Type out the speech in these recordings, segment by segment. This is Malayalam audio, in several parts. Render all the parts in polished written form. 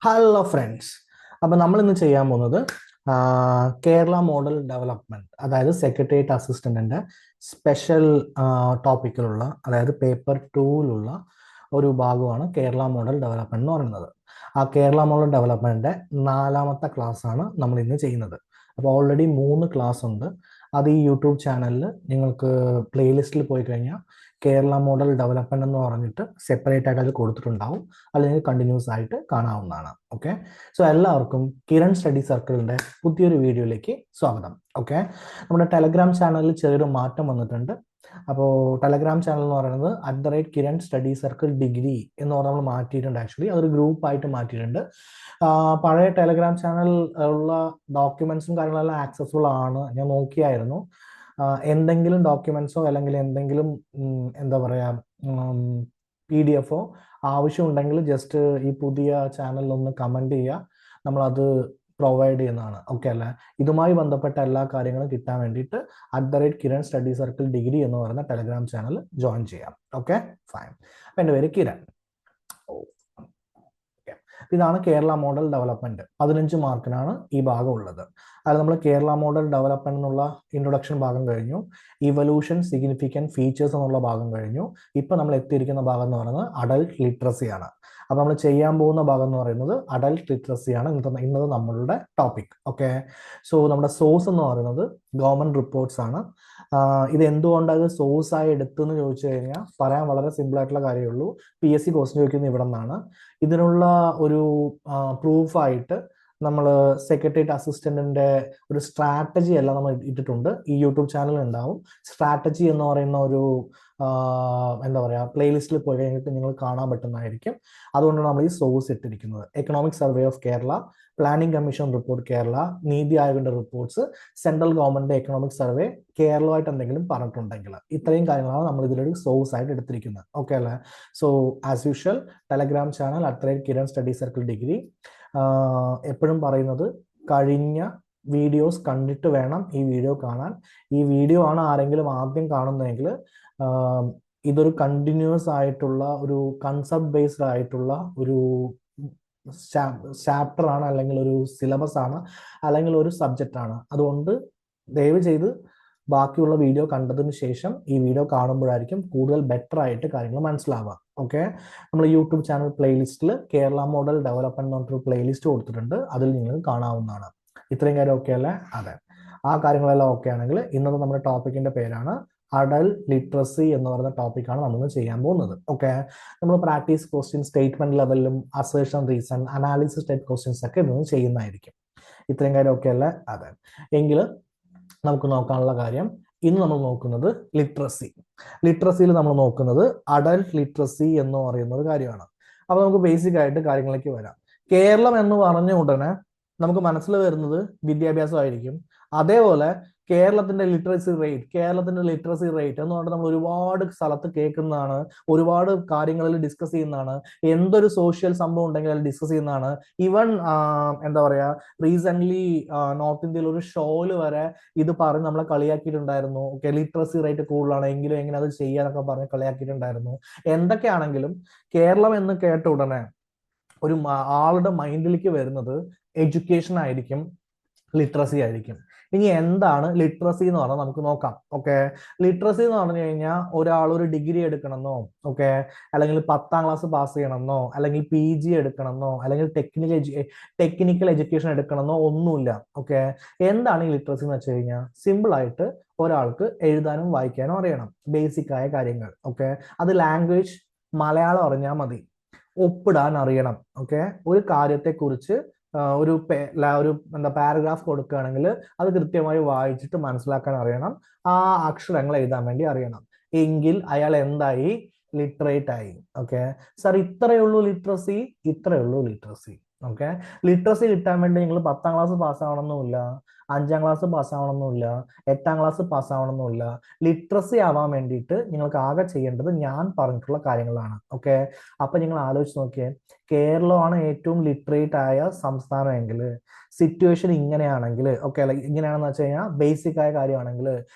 Hello friends. അപ്പം നമ്മൾ ഇന്ന് ചെയ്യാൻ പോകുന്നത് കേരള മോഡൽ ഡെവലപ്മെൻറ്റ്, അതായത് സെക്രട്ടേറിയറ്റ് അസിസ്റ്റൻറ്റിൻ്റെ സ്പെഷ്യൽ ടോപ്പിക്കിലുള്ള, അതായത് പേപ്പർ 2-ലുള്ള ഒരു ഭാഗമാണ് കേരള മോഡൽ ഡെവലപ്മെൻറ്റ് എന്ന് പറയുന്നത്. ആ കേരള മോഡൽ ഡെവലപ്മെൻറ്റിൻ്റെ 4ാമത്തെ ക്ലാസ്സാണ് നമ്മൾ ഇന്ന് ചെയ്യുന്നത്. അപ്പോൾ ഓൾറെഡി 3 ക്ലാസ് ഉണ്ട്. അത് ഈ യൂട്യൂബ് ചാനലിൽ നിങ്ങൾക്ക് പ്ലേലിസ്റ്റിൽ പോയി കഴിഞ്ഞാൽ കേരള മോഡൽ ഡെവലപ്മെന്റ് എന്ന് പറഞ്ഞിട്ട് സെപ്പറേറ്റ് ആയിട്ട് അത് കൊടുത്തിട്ടുണ്ടാവും. അല്ലെങ്കിൽ കണ്ടിന്യൂസ് ആയിട്ട് കാണാവുന്നതാണ്. ഓക്കെ, സോ എല്ലാവർക്കും കിരൺ സ്റ്റഡി സർക്കിളിന്റെ പുതിയൊരു വീഡിയോയിലേക്ക് സ്വാഗതം. ഓക്കെ, നമ്മുടെ ടെലഗ്രാം ചാനലിൽ ചെറിയൊരു മാറ്റം വന്നിട്ടുണ്ട്. അപ്പോൾ ടെലഗ്രാം ചാനൽ എന്ന് പറയുന്നത് @കിരൺ സ്റ്റഡി സർക്കിൾ ഡിഗ്രി എന്ന് പറഞ്ഞ് നമ്മൾ മാറ്റിയിട്ടുണ്ട്. ആക്ച്വലി അതൊരു ഗ്രൂപ്പായിട്ട് മാറ്റിയിട്ടുണ്ട്. പഴയ ടെലഗ്രാം ചാനൽ ഉള്ള ഡോക്യുമെന്റ്സും കാര്യങ്ങളെല്ലാം ആക്സസിബിൾ ആണ്. ഞാൻ നോക്കിയായിരുന്നു. എന്തെങ്കിലും ഡോക്യുമെന്റ്സോ അല്ലെങ്കിൽ എന്തെങ്കിലും എന്താ പറയുക PDF ആവശ്യമുണ്ടെങ്കിൽ ജസ്റ്റ് ഈ പുതിയ ചാനലിൽ ഒന്ന് കമന്റ് ചെയ്യുക, നമ്മളത് പ്രൊവൈഡ് ചെയ്യുന്നതാണ്. ഓക്കെ അല്ലേ? ഇതുമായി ബന്ധപ്പെട്ട എല്ലാ കാര്യങ്ങളും കിട്ടാൻ വേണ്ടിയിട്ട് @കിരൺ സ്റ്റഡി സർക്കിൾ ഡിഗ്രി എന്ന് പറയുന്ന ടെലഗ്രാം ചാനൽ ജോയിൻ ചെയ്യാം. Okay, fine. അപ്പം എൻ്റെ പേര് കിരൺ. ഇതാണ് കേരള മോഡൽ ഡെവലപ്മെന്റ്. 15 മാർക്കിനാണ് ഈ ഭാഗം ഉള്ളത്. അതായത് നമ്മൾ കേരള മോഡൽ ഡെവലപ്മെന്റ് എന്നുള്ള ഇൻട്രൊഡക്ഷൻ ഭാഗം കഴിഞ്ഞു, ഇവല്യൂഷൻ, സിഗ്നിഫിക്കൻറ്റ് ഫീച്ചേഴ്സ് എന്നുള്ള ഭാഗം കഴിഞ്ഞു. ഇപ്പൊ നമ്മൾ എത്തിയിരിക്കുന്ന ഭാഗം എന്ന് പറയുന്നത് അഡൽട്ട് ലിറ്ററസി ആണ്. അപ്പൊ നമ്മൾ ചെയ്യാൻ പോകുന്ന ഭാഗം എന്ന് പറയുന്നത് അഡൽട്ട് ലിറ്ററസി ആണ് ഇന്നത് നമ്മളുടെ ടോപ്പിക്. ഓക്കെ, സോ നമ്മുടെ സോഴ്സ് എന്ന് പറയുന്നത് ഗവൺമെന്റ് റിപ്പോർട്ട്സ് ആണ്. ഇത് എന്തുകൊണ്ടാണ് ഇത് സോഴ്സ് ആയി എടുത്തെന്ന് ചോദിച്ചു കഴിഞ്ഞാൽ പറയാൻ വളരെ സിമ്പിൾ ആയിട്ടുള്ള കാര്യമുള്ളൂ. PSC ക്വസ്റ്റ്യൻ ചോദിക്കുന്നത് ഇവിടെ നിന്നാണ്. ഇതിനുള്ള ഒരു പ്രൂഫായിട്ട് നമ്മൾ സെക്രട്ടേറിയറ്റ് അസിസ്റ്റന്റിന്റെ ഒരു സ്ട്രാറ്റജി എല്ലാം നമ്മൾ ഇട്ടിട്ടുണ്ട്. ഈ യൂട്യൂബ് ചാനലിൽ ഉണ്ടാവും. സ്ട്രാറ്റജി എന്ന് പറയുന്ന ഒരു എന്താ പറയുക പ്ലേലിസ്റ്റിൽ പോയി കഴിഞ്ഞിട്ട് നിങ്ങൾ കാണാൻ പറ്റുന്നതായിരിക്കും. അതുകൊണ്ടാണ് നമ്മൾ ഈ സോഴ്സ് ഇട്ടിരിക്കുന്നത്. Economic survey of Kerala, planning commission report Kerala, നീതി ആയോഗിന്റെ reports, central government economic survey, കേരളമായിട്ട് എന്തെങ്കിലും പറഞ്ഞിട്ടുണ്ടെങ്കിൽ ഇത്രയും കാര്യങ്ങളാണ് നമ്മൾ ഇതിലൊരു സോഴ്സ് ആയിട്ട് എടുത്തിരിക്കുന്നത്. ഓക്കെ അല്ലേ? So as usual Telegram channel @Kiran study circle degree. എപ്പോഴും പറയുന്നത് കഴിഞ്ഞ വീഡിയോസ് കണ്ടിട്ട് വേണം ഈ വീഡിയോ കാണാൻ. ഈ വീഡിയോ ആണ് ആരെങ്കിലും ആദ്യം കാണുന്നതെങ്കിൽ ഇതൊരു കണ്ടിന്യൂസ് ആയിട്ടുള്ള ഒരു കൺസെപ്റ്റ് ബേസ്ഡ് ആയിട്ടുള്ള ഒരു ചാപ്റ്റർ ആണ്, അല്ലെങ്കിൽ ഒരു സിലബസ് ആണ്, അല്ലെങ്കിൽ ഒരു സബ്ജക്റ്റ് ആണ്. അതുകൊണ്ട് ദയവ് ചെയ്ത് ബാക്കിയുള്ള വീഡിയോ കണ്ടതിന് ശേഷം ഈ വീഡിയോ കാണുമ്പോഴായിരിക്കും കൂടുതൽ ബെറ്റർ ആയിട്ട് കാര്യങ്ങൾ മനസ്സിലാവുക. ഓക്കെ, നമ്മൾ യൂട്യൂബ് ചാനൽ പ്ലേലിസ്റ്റിൽ കേരള മോഡൽ ഡെവലപ്മെന്റ് എന്ന് പറഞ്ഞൊരു പ്ലേലിസ്റ്റ് കൊടുത്തിട്ടുണ്ട്. അതിൽ നിങ്ങൾക്ക് കാണാവുന്നതാണ്. ഇത്രയും കാര്യം ഓക്കെ അല്ലേ? അതെ, ആ കാര്യങ്ങളെല്ലാം ഓക്കെ ആണെങ്കിൽ ഇന്നത്തെ നമ്മുടെ ടോപ്പിക്കിന്റെ പേരാണ് അഡൽട്ട് ലിറ്ററസി എന്ന് പറയുന്ന ടോപ്പിക്കാണ് നമ്മൾ ചെയ്യാൻ പോകുന്നത്. ഓക്കെ, നമ്മൾ പ്രാക്ടീസ് ക്വസ്റ്റ്യൻ, സ്റ്റേറ്റ്മെന്റ് ലെവലിലും assertion, reason, analysis type questions ഒക്കെ ഇന്ന് ചെയ്യുന്നതായിരിക്കും. ഇത്രയും കാര്യം ഓക്കെ അല്ലേ? അതെ, എങ്കിൽ നമുക്ക് നോക്കാനുള്ള കാര്യം, ഇന്ന് നമ്മൾ നോക്കുന്നത് ലിറ്ററസി. ലിറ്ററസിയിൽ നമ്മൾ നോക്കുന്നത് അഡൽട്ട് ലിറ്ററസി എന്ന് പറയുന്ന ഒരു കാര്യമാണ്. അപ്പൊ നമുക്ക് ബേസിക് ആയിട്ട് കാര്യങ്ങളിലേക്ക് വരാം. കേരളം എന്ന് പറഞ്ഞ ഉടനെ നമുക്ക് മനസ്സിൽ വരുന്നത് വിദ്യാഭ്യാസമായിരിക്കും. അതേപോലെ കേരളത്തിന്റെ ലിറ്ററസി റേറ്റ് എന്ന് പറഞ്ഞാൽ നമ്മൾ ഒരുപാട് സ്ഥലത്ത് കേൾക്കുന്നതാണ്, ഒരുപാട് കാര്യങ്ങളിൽ ഡിസ്കസ് ചെയ്യുന്നതാണ്. എന്തൊരു സോഷ്യൽ സംഭവം ഉണ്ടെങ്കിൽ അത് ഡിസ്കസ് ചെയ്യുന്നതാണ്. ഈവൻ എന്താ പറയാ, റീസെന്റ് നോർത്ത് ഇന്ത്യയിൽ ഒരു ഷോയിൽ വരെ ഇത് പറഞ്ഞ് നമ്മളെ കളിയാക്കിയിട്ടുണ്ടായിരുന്നു. ഓക്കെ, ലിറ്ററസി റേറ്റ് കൂടുതലാണ് എങ്കിലും എങ്ങനെ അത് ചെയ്യാനൊക്കെ പറഞ്ഞ് കളിയാക്കിയിട്ടുണ്ടായിരുന്നു. എന്തൊക്കെയാണെങ്കിലും കേരളം എന്ന് കേട്ട ഉടനെ ഒരു ആളുടെ മൈൻഡിലേക്ക് വരുന്നത് എഡ്യൂക്കേഷൻ ആയിരിക്കും, ലിറ്ററസി ആയിരിക്കും. ഇനി എന്താണ് ലിറ്ററസി എന്ന് പറഞ്ഞാൽ നമുക്ക് നോക്കാം. ഓക്കെ, ലിറ്ററസി എന്ന് പറഞ്ഞു കഴിഞ്ഞാൽ ഒരാൾ ഒരു ഡിഗ്രി എടുക്കണമെന്നോ, ഓക്കെ, അല്ലെങ്കിൽ 10ാം ക്ലാസ് പാസ് ചെയ്യണമെന്നോ, അല്ലെങ്കിൽ PG എടുക്കണമെന്നോ, അല്ലെങ്കിൽ ടെക്നിക്കൽ എഡ്യൂക്കേഷൻ എടുക്കണമെന്നോ ഒന്നുമില്ല. ഓക്കെ, എന്താണ് ഈ ലിറ്ററസി എന്ന് വെച്ച് കഴിഞ്ഞാൽ സിമ്പിൾ ആയിട്ട് ഒരാൾക്ക് എഴുതാനും വായിക്കാനും അറിയണം, ബേസിക് ആയ കാര്യങ്ങൾ. ഓക്കെ, അത് ലാംഗ്വേജ് മലയാളം അറിഞ്ഞാൽ മതി, ഒപ്പിടാൻ അറിയണം. ഓക്കെ, ഒരു കാര്യത്തെക്കുറിച്ച് ഒരു എന്താ പാരഗ്രാഫ് കൊടുക്കുകയാണെങ്കിൽ അത് കൃത്യമായി വായിച്ചിട്ട് മനസ്സിലാക്കാൻ അറിയണം, ആ അക്ഷരങ്ങൾ എഴുതാൻ വേണ്ടി അറിയണം. എങ്കിൽ അയാൾ എന്തായി? ലിറ്ററേറ്റ് ആയി. ഓക്കെ സാർ, ഇത്രയേ ഉള്ളൂ ലിറ്ററസി? ഇത്രയേ ഉള്ളൂ ലിറ്ററസി. ഓക്കെ, ലിറ്ററസി കിട്ടാൻ വേണ്ടി നിങ്ങൾ 10ാം ക്ലാസ് പാസ്സാവണമെന്നില്ല, 5ാം ക്ലാസ് പാസ്സാവണമെന്നില്ല, 8ാം ക്ലാസ് പാസ്സാവണമെന്നില്ല. ലിറ്ററസി ആവാൻ വേണ്ടിയിട്ട് നിങ്ങൾക്ക് ആകെ ചെയ്യേണ്ടത് ഞാൻ പറഞ്ഞിട്ടുള്ള കാര്യങ്ങളാണ്. ഓക്കെ, അപ്പൊ നിങ്ങൾ ആലോചിച്ച് നോക്കിയേ, കേരളമാണ് ഏറ്റവും ലിറ്ററേറ്റ് ആയ സംസ്ഥാനമെങ്കിൽ, സിറ്റുവേഷൻ ഇങ്ങനെയാണെങ്കിൽ, ഓക്കെ അല്ലെ, ഇങ്ങനെയാണെന്ന് വെച്ച് കഴിഞ്ഞാൽ ബേസിക് ആയ കാര്യമാണെങ്കിൽ,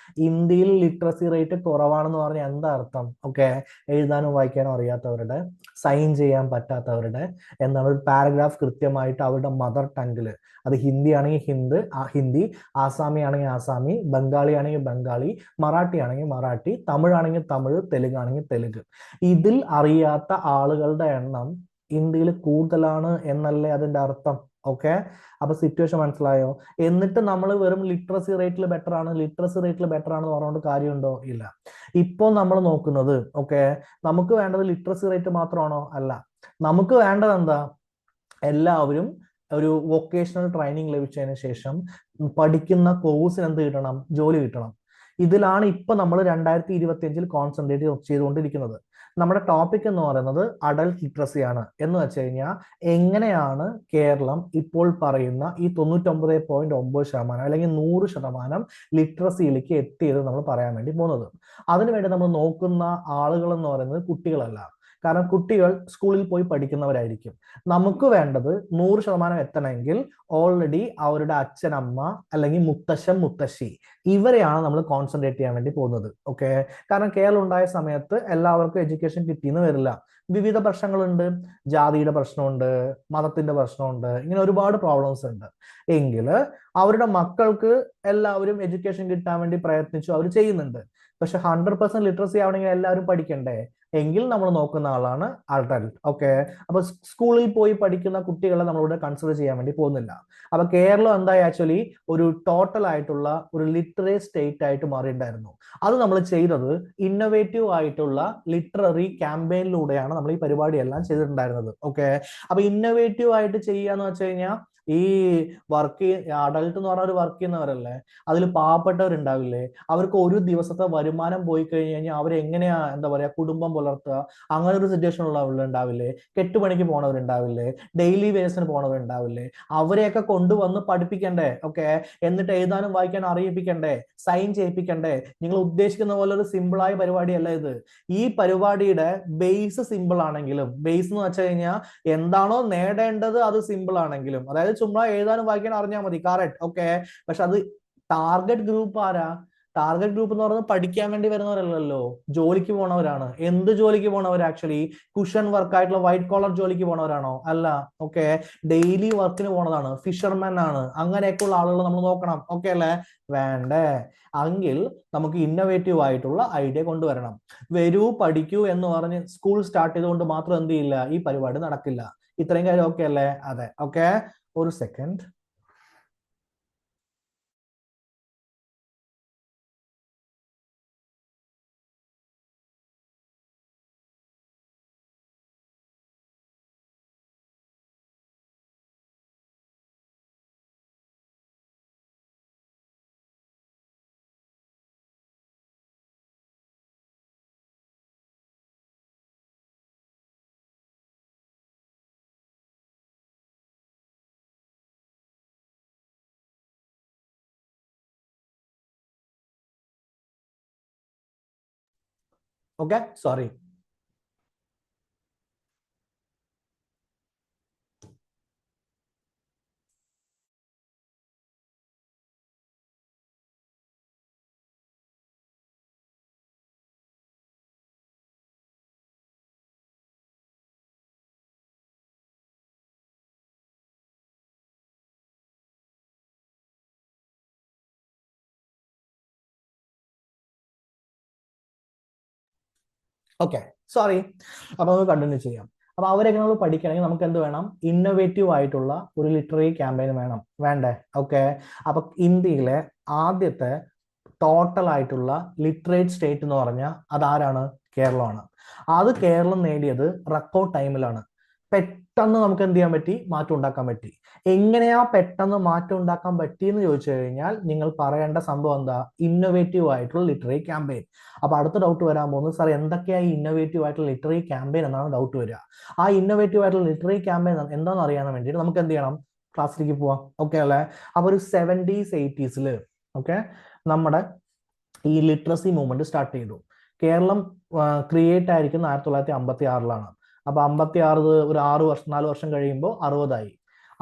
ഇന്ത്യയിൽ ലിറ്ററസി റേറ്റ് കുറവാണെന്ന് പറഞ്ഞാൽ എന്താ അർത്ഥം? ഓക്കെ, എഴുതാനും വായിക്കാനും അറിയാത്തവരുടെ, സൈൻ ചെയ്യാൻ പറ്റാത്തവരുടെ, എന്താണ് ഒരു പാരഗ്രാഫ് കൃത്യമായിട്ട് അവരുടെ മദർ ടങ്ങിൽ, അത് ഹിന്ദി ആണെങ്കിൽ ഹിന്ദി, ആസാമി ആണെങ്കിൽ ആസാമി, ബംഗാളി ആണെങ്കിൽ ബംഗാളി, മറാഠി ആണെങ്കിൽ മറാഠി, തമിഴ് ആണെങ്കിൽ തമിഴ്, തെലുങ്ക് ആണെങ്കിൽ തെലുങ്ക്, ഇതിൽ അറിയാത്ത ആളുകളുടെ എണ്ണം ഇന്ത്യയിൽ കൂടുതലാണ് എന്നല്ലേ അതിന്റെ അർത്ഥം? ഓക്കെ, അപ്പൊ സിറ്റുവേഷൻ മനസ്സിലായോ? എന്നിട്ട് നമ്മൾ വെറും ലിറ്ററസി റേറ്റിൽ ബെറ്റർ ആണ്, ലിറ്ററസി റേറ്റിൽ ബെറ്റർ ആണെന്ന് പറഞ്ഞുകൊണ്ട് കാര്യമുണ്ടോ? ഇല്ല. ഇപ്പോൾ നമ്മൾ നോക്കുന്നത്, ഓക്കെ, നമുക്ക് വേണ്ടത് ലിറ്ററസി റേറ്റ് മാത്രമാണോ? അല്ല. നമുക്ക് വേണ്ടത് എന്താ? എല്ലാവരും ഒരു വൊക്കേഷണൽ ട്രെയിനിങ് ലഭിച്ചതിന് ശേഷം പഠിക്കുന്ന കോഴ്സിന് എന്ത് കിട്ടണം? ജോലി കിട്ടണം. ഇതിലാണ് ഇപ്പൊ നമ്മൾ 2025 കോൺസെൻട്രേറ്റ് ചെയ്തുകൊണ്ടിരിക്കുന്നത്. നമ്മുടെ ടോപ്പിക് എന്ന് പറയുന്നത് അഡൽട്ട് ലിറ്ററസി ആണ്. എന്ന് വെച്ച് കഴിഞ്ഞാൽ എങ്ങനെയാണ് കേരളം ഇപ്പോൾ പറയുന്ന ഈ 99.9% അല്ലെങ്കിൽ 100% ലിറ്ററസിയിലേക്ക് എത്തിയത് നമ്മൾ പറയാൻ വേണ്ടി പോകുന്നത്. അതിനുവേണ്ടി നമ്മൾ നോക്കുന്ന ആളുകൾ എന്ന് പറയുന്നത് കുട്ടികളല്ല. കാരണം കുട്ടികൾ സ്കൂളിൽ പോയി പഠിക്കുന്നവരായിരിക്കും. നമുക്ക് വേണ്ടത് 100% എത്തണമെങ്കിൽ ഓൾറെഡി അവരുടെ അച്ഛൻ, അമ്മ അല്ലെങ്കിൽ മുത്തശ്ശൻ, മുത്തശ്ശി, ഇവരെയാണ് നമ്മൾ കോൺസെൻട്രേറ്റ് ചെയ്യാൻ വേണ്ടി പോകുന്നത്. ഓക്കെ, കാരണം കേരളം ഉണ്ടായ സമയത്ത് എല്ലാവർക്കും എഡ്യൂക്കേഷൻ കിട്ടിയെന്ന് വരില്ല. വിവിധ പ്രശ്നങ്ങളുണ്ട്, ജാതിയുടെ പ്രശ്നമുണ്ട്, മതത്തിന്റെ പ്രശ്നമുണ്ട്, ഇങ്ങനെ ഒരുപാട് പ്രോബ്ലംസ് ഉണ്ട്. എങ്കിൽ അവരുടെ മക്കൾക്ക് എല്ലാവരും എഡ്യൂക്കേഷൻ കിട്ടാൻ വേണ്ടി പ്രയത്നിച്ചു, അവർ ചെയ്യുന്നുണ്ട്. പക്ഷെ 100% ലിറ്ററസി ആവണമെങ്കിൽ എല്ലാവരും പഠിക്കണ്ടേ? എങ്കിൽ നമ്മൾ നോക്കുന്ന ആളാണ് അഡൽട്ട്. ഓക്കെ, അപ്പൊ സ്കൂളിൽ പോയി പഠിക്കുന്ന കുട്ടികളെ നമ്മളിവിടെ കൺസിഡർ ചെയ്യാൻ വേണ്ടി പോകുന്നില്ല. അപ്പൊ കേരളം എന്തായി ആക്ച്വലി ഒരു ടോട്ടൽ ആയിട്ടുള്ള ഒരു ലിറ്ററേറ്റ് സ്റ്റേറ്റ് ആയിട്ട് മാറിയിട്ടുണ്ടായിരുന്നു. അത് നമ്മൾ ചെയ്തത് ഇന്നോവേറ്റീവ് ആയിട്ടുള്ള ലിറ്റററി ക്യാമ്പയിനിലൂടെയാണ് നമ്മൾ ഈ പരിപാടിയെല്ലാം ചെയ്തിട്ടുണ്ടായിരുന്നത്. ഓക്കെ, അപ്പൊ ഇന്നോവേറ്റീവ് ആയിട്ട് ചെയ്യാന്ന് വെച്ച് കഴിഞ്ഞാൽ ഈ അഡൽട്ട് എന്ന് പറഞ്ഞ ഒരു വർക്ക് ചെയ്യുന്നവരല്ലേ, അതിൽ പാവപ്പെട്ടവരുണ്ടാവില്ലേ, അവർക്ക് ഒരു ദിവസത്തെ വരുമാനം പോയി കഴിഞ്ഞു കഴിഞ്ഞാൽ അവരെങ്ങനെയാ എന്താ പറയാ കുടുംബം പുലർത്തുക? അങ്ങനെ ഒരു സിറ്റുവേഷൻ ഉള്ളവരുണ്ടാവില്ലേ, കെട്ടുപണിക്ക് പോണവരുണ്ടാവില്ലേ, ഡെയിലി വേസിന് പോണവരുണ്ടാവില്ലേ, അവരെയൊക്കെ കൊണ്ടുവന്ന് പഠിപ്പിക്കണ്ടേ? ഓക്കെ, എന്നിട്ട് എഴുതാനും വായിക്കാനും അറിയിപ്പിക്കണ്ടേ, സൈൻ ചെയ്യിപ്പിക്കണ്ടേ? നിങ്ങൾ ഉദ്ദേശിക്കുന്ന പോലെ ഒരു സിമ്പിളായ പരിപാടിയല്ല ഇത്. ഈ പരിപാടിയുടെ ബേസ് സിമ്പിൾ ആണെങ്കിലും, ബേസ് എന്ന് വെച്ച് കഴിഞ്ഞാൽ എന്താണോ നേടേണ്ടത് അത് സിമ്പിൾ ആണെങ്കിലും, അതായത് ചുമ്മാ എഴുതാനും വായിക്കാനും അറിഞ്ഞാൽ മതി, കറക്റ്റ്. ഓക്കെ, പക്ഷെ അത് ടാർഗറ്റ് ഗ്രൂപ്പ് ആരാ? ടാർഗറ്റ് ഗ്രൂപ്പ് എന്ന് പറയുന്നത് പഠിക്കാൻ വേണ്ടി വരുന്നവരല്ലല്ലോ, ജോലിക്ക് പോണവരാണ്. എന്ത് ജോലിക്ക് പോണവർ? ആക്ച്വലി കുഷൻ വർക്ക് ആയിട്ടുള്ള വൈറ്റ് കോളർ ജോലിക്ക് പോണവരാണോ? അല്ല. ഓക്കെ, ഡെയിലി വർക്കിന് പോണതാണ്, ഫിഷർമാൻ ആണ്, അങ്ങനെയൊക്കെയുള്ള ആളുകൾ നമ്മൾ നോക്കണം. ഓക്കെ അല്ലേ? വേണ്ടേ? എങ്കിൽ നമുക്ക് ഇന്നോവേറ്റീവ് ആയിട്ടുള്ള ഐഡിയ കൊണ്ടുവരണം. വരൂ പഠിക്കൂ എന്ന് പറഞ്ഞ് സ്കൂൾ സ്റ്റാർട്ട് ചെയ്തുകൊണ്ട് മാത്രം എന്ത് ചെയ്യില്ല, ഈ പരിപാടി നടക്കില്ല. ഇത്രയും കാര്യം ഓക്കെ അല്ലേ? അതെ. ഓക്കെ, ഒരു second. Okay, sorry. Okay, sorry. അപ്പൊ നമുക്ക് കണ്ടിന്യൂ ചെയ്യാം. അപ്പൊ അവരെങ്ങനെ നമ്മൾ പഠിക്കണമെങ്കിൽ നമുക്ക് എന്ത് വേണം? ഇന്നോവേറ്റീവ് ആയിട്ടുള്ള ഒരു ലിറ്റററി ക്യാമ്പയിൻ വേണം, വേണ്ടേ? ഓക്കെ, അപ്പൊ ഇന്ത്യയിലെ ആദ്യത്തെ ടോട്ടൽ ആയിട്ടുള്ള ലിറ്ററേറ്റ് സ്റ്റേറ്റ് എന്ന് പറഞ്ഞാൽ അതാരാണ്? കേരളമാണ്. അത് കേരളം നേടിയത് റെക്കോർഡ് ടൈമിലാണ്. പെട്ടെന്ന് നമുക്ക് എന്ത് ചെയ്യാൻ പറ്റി? മാറ്റം ഉണ്ടാക്കാൻ പറ്റി. എങ്ങനെയാ പെട്ടെന്ന് മാറ്റം ഉണ്ടാക്കാൻ പറ്റിയെന്ന് ചോദിച്ചു കഴിഞ്ഞാൽ നിങ്ങൾ പറയേണ്ട സംഭവം എന്താ? ഇന്നോവേറ്റീവ് ആയിട്ടുള്ള ലിറ്റററി ക്യാമ്പയിൻ. അപ്പൊ അടുത്ത ഡൗട്ട് വരാൻ പോകുന്നത്, സാർ എന്തൊക്കെയാ ഈ ഇന്നോവേറ്റീവ് ആയിട്ടുള്ള ലിറ്റററി ക്യാമ്പയിൻ എന്നാണ് ഡൗട്ട് വരിക. ആ ഇന്നോവേറ്റീവ് ആയിട്ടുള്ള ലിറ്റററി ക്യാമ്പയിൻ എന്താണെന്ന് അറിയാൻ വേണ്ടിയിട്ട് നമുക്ക് എന്ത് ചെയ്യണം? ക്ലാസ്സിലേക്ക് പോവാം. ഓക്കെ അല്ലേ? അപ്പൊ ഒരു 70s 80s ഓക്കെ നമ്മുടെ ഈ ലിറ്ററസി മൂവ്മെന്റ് സ്റ്റാർട്ട് ചെയ്തു. കേരളം ക്രിയേറ്റ് ആയിരിക്കുന്നത് 1956 അപ്പൊ 56 ഒരു 6 വർഷം 4 വർഷം കഴിയുമ്പോൾ 60ആയി.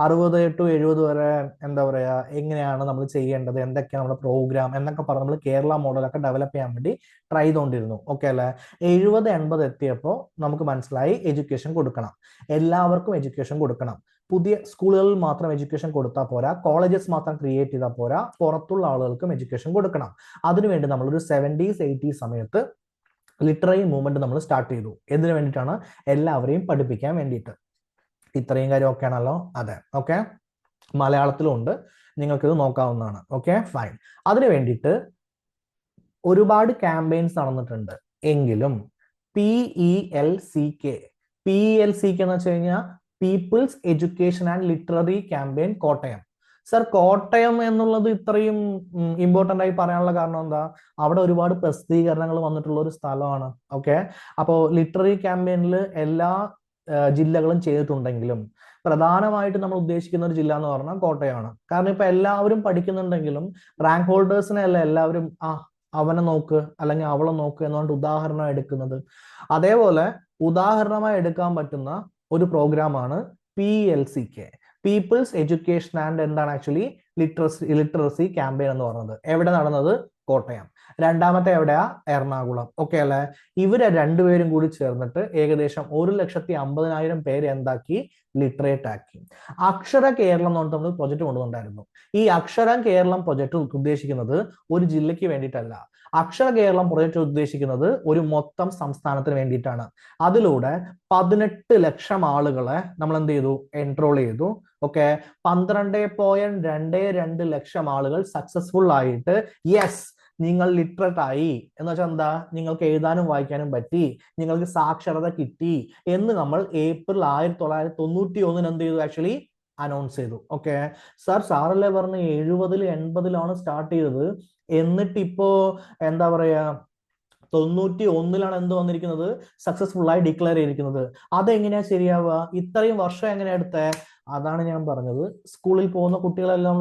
60 to 70 വരെ എന്താ പറയാ എങ്ങനെയാണ് നമ്മൾ ചെയ്യേണ്ടത്, എന്തൊക്കെയാണ് നമ്മുടെ പ്രോഗ്രാം എന്നൊക്കെ പറഞ്ഞ് നമ്മൾ കേരള മോഡലൊക്കെ ഡെവലപ്പ് ചെയ്യാൻ വേണ്ടി ട്രൈ ചെയ്തുകൊണ്ടിരുന്നു. ഓക്കെ അല്ലെ? 70-80 എത്തിയപ്പോൾ നമുക്ക് മനസ്സിലായി എഡ്യൂക്കേഷൻ കൊടുക്കണം, എല്ലാവർക്കും എഡ്യൂക്കേഷൻ കൊടുക്കണം. പുതിയ സ്കൂളുകളിൽ മാത്രം എഡ്യൂക്കേഷൻ കൊടുത്താൽ പോരാ, കോളേജസ് മാത്രം ക്രിയേറ്റ് ചെയ്താൽ പോരാ, പുറത്തുള്ള ആളുകൾക്കും എഡ്യൂക്കേഷൻ കൊടുക്കണം. അതിനുവേണ്ടി നമ്മളൊരു 70s 80s സമയത്ത് ലിറ്റററി മൂവ്മെന്റ് നമ്മൾ സ്റ്റാർട്ട് ചെയ്തു. എന്തിനു വേണ്ടിയിട്ടാണ്? എല്ലാവരെയും പഠിപ്പിക്കാൻ വേണ്ടിയിട്ട്. ഇത്രയും കാര്യം ഓക്കെ ആണല്ലോ? അതെ, ഓക്കെ. മലയാളത്തിലും ഉണ്ട്, നിങ്ങൾക്കിത് നോക്കാവുന്നതാണ്. Okay, fine. അതിനു വേണ്ടിയിട്ട് ഒരുപാട് ക്യാമ്പയിൻസ് നടന്നിട്ടുണ്ട്. എങ്കിലും PELCK എന്ന് വെച്ച് കഴിഞ്ഞാൽ people's education and literary campaign Kottayam. Sir, Kottayam എന്നുള്ളത് ഇത്രയും ഇമ്പോർട്ടന്റ് ആയി പറയാനുള്ള കാരണം എന്താ? അവിടെ ഒരുപാട് പ്രസിദ്ധീകരണങ്ങൾ വന്നിട്ടുള്ള ഒരു സ്ഥലമാണ്. ഓക്കെ, അപ്പോൾ ലിറ്റററി ക്യാമ്പയിനിൽ എല്ലാ ജില്ലകളും ചെയ്തിട്ടുണ്ടെങ്കിലും പ്രധാനമായിട്ട് നമ്മൾ ഉദ്ദേശിക്കുന്ന ഒരു ജില്ല എന്ന് പറഞ്ഞാൽ കോട്ടയമാണ്. കാരണം ഇപ്പൊ എല്ലാവരും പഠിക്കുന്നുണ്ടെങ്കിലും റാങ്ക് ഹോൾഡേഴ്സിനെ അല്ല എല്ലാവരും അവനെ നോക്ക് അല്ലെങ്കിൽ അവളെ നോക്ക് എന്നുകൊണ്ട് ഉദാഹരണം എടുക്കുന്നത്. അതേപോലെ ഉദാഹരണമായി എടുക്കാൻ പറ്റുന്ന ഒരു പ്രോഗ്രാമാണ് PLCK, പീപ്പിൾസ് എഡ്യൂക്കേഷൻ ആൻഡ് എന്താണ് ആക്ച്വലി ലിറ്ററസി ക്യാമ്പയിൻ എന്ന് പറയുന്നത്. എവിടെ നടന്നത്? കോട്ടയം. രണ്ടാമത്തെ എവിടെയാ? എറണാകുളം. ഓക്കെ അല്ലെ? ഇവരെ രണ്ടുപേരും കൂടി ചേർന്നിട്ട് ഏകദേശം 1,50,000 പേര് എന്താക്കി? ലിറ്ററേറ്റ് ആക്കി. അക്ഷര കേരളം എന്ന് പറഞ്ഞിട്ട് നമ്മൾ പ്രൊജക്ട് കൊണ്ടുവന്നിട്ടുണ്ടായിരുന്നു. ഈ അക്ഷരം കേരളം പ്രൊജക്ട് ഉദ്ദേശിക്കുന്നത് ഒരു ജില്ലയ്ക്ക് വേണ്ടിയിട്ടല്ല. അക്ഷര കേരളം പ്രൊജക്ട് ഉദ്ദേശിക്കുന്നത് ഒരു മൊത്തം സംസ്ഥാനത്തിന് വേണ്ടിയിട്ടാണ്. അതിലൂടെ 18 ലക്ഷം ആളുകളെ നമ്മൾ എന്ത് ചെയ്തു? എൻറോൾ ചെയ്തു. ഓക്കെ, 12.22 ലക്ഷം ആളുകൾ സക്സസ്ഫുൾ ആയിട്ട് യെസ് നിങ്ങൾ ലിറ്ററേറ്റ് ആയി എന്ന് വെച്ചാൽ എന്താ? നിങ്ങൾക്ക് എഴുതാനും വായിക്കാനും പറ്റി, നിങ്ങൾക്ക് സാക്ഷരത കിട്ടി എന്ന് നമ്മൾ ഏപ്രിൽ 1991 എന്ത് ചെയ്തു? ആക്ച്വലി അനൗൺസ് ചെയ്തു. ഓക്കെ സാർ, സാറല്ലേ പറഞ്ഞ് 70 80 സ്റ്റാർട്ട് ചെയ്തത്, എന്നിട്ട് ഇപ്പോ എന്താ പറയാ 91 എന്ത് വന്നിരിക്കുന്നത്? സക്സസ്ഫുൾ ആയി ഡിക്ലെയർ ചെയ്തിരിക്കുന്നത്. അതെങ്ങനെയാ ശരിയാവുക? ഇത്രയും വർഷം എങ്ങനെയാ എടുത്തേ? അതാണ് ഞാൻ പറഞ്ഞത്. സ്കൂളിൽ പോകുന്ന കുട്ടികളെല്ലാം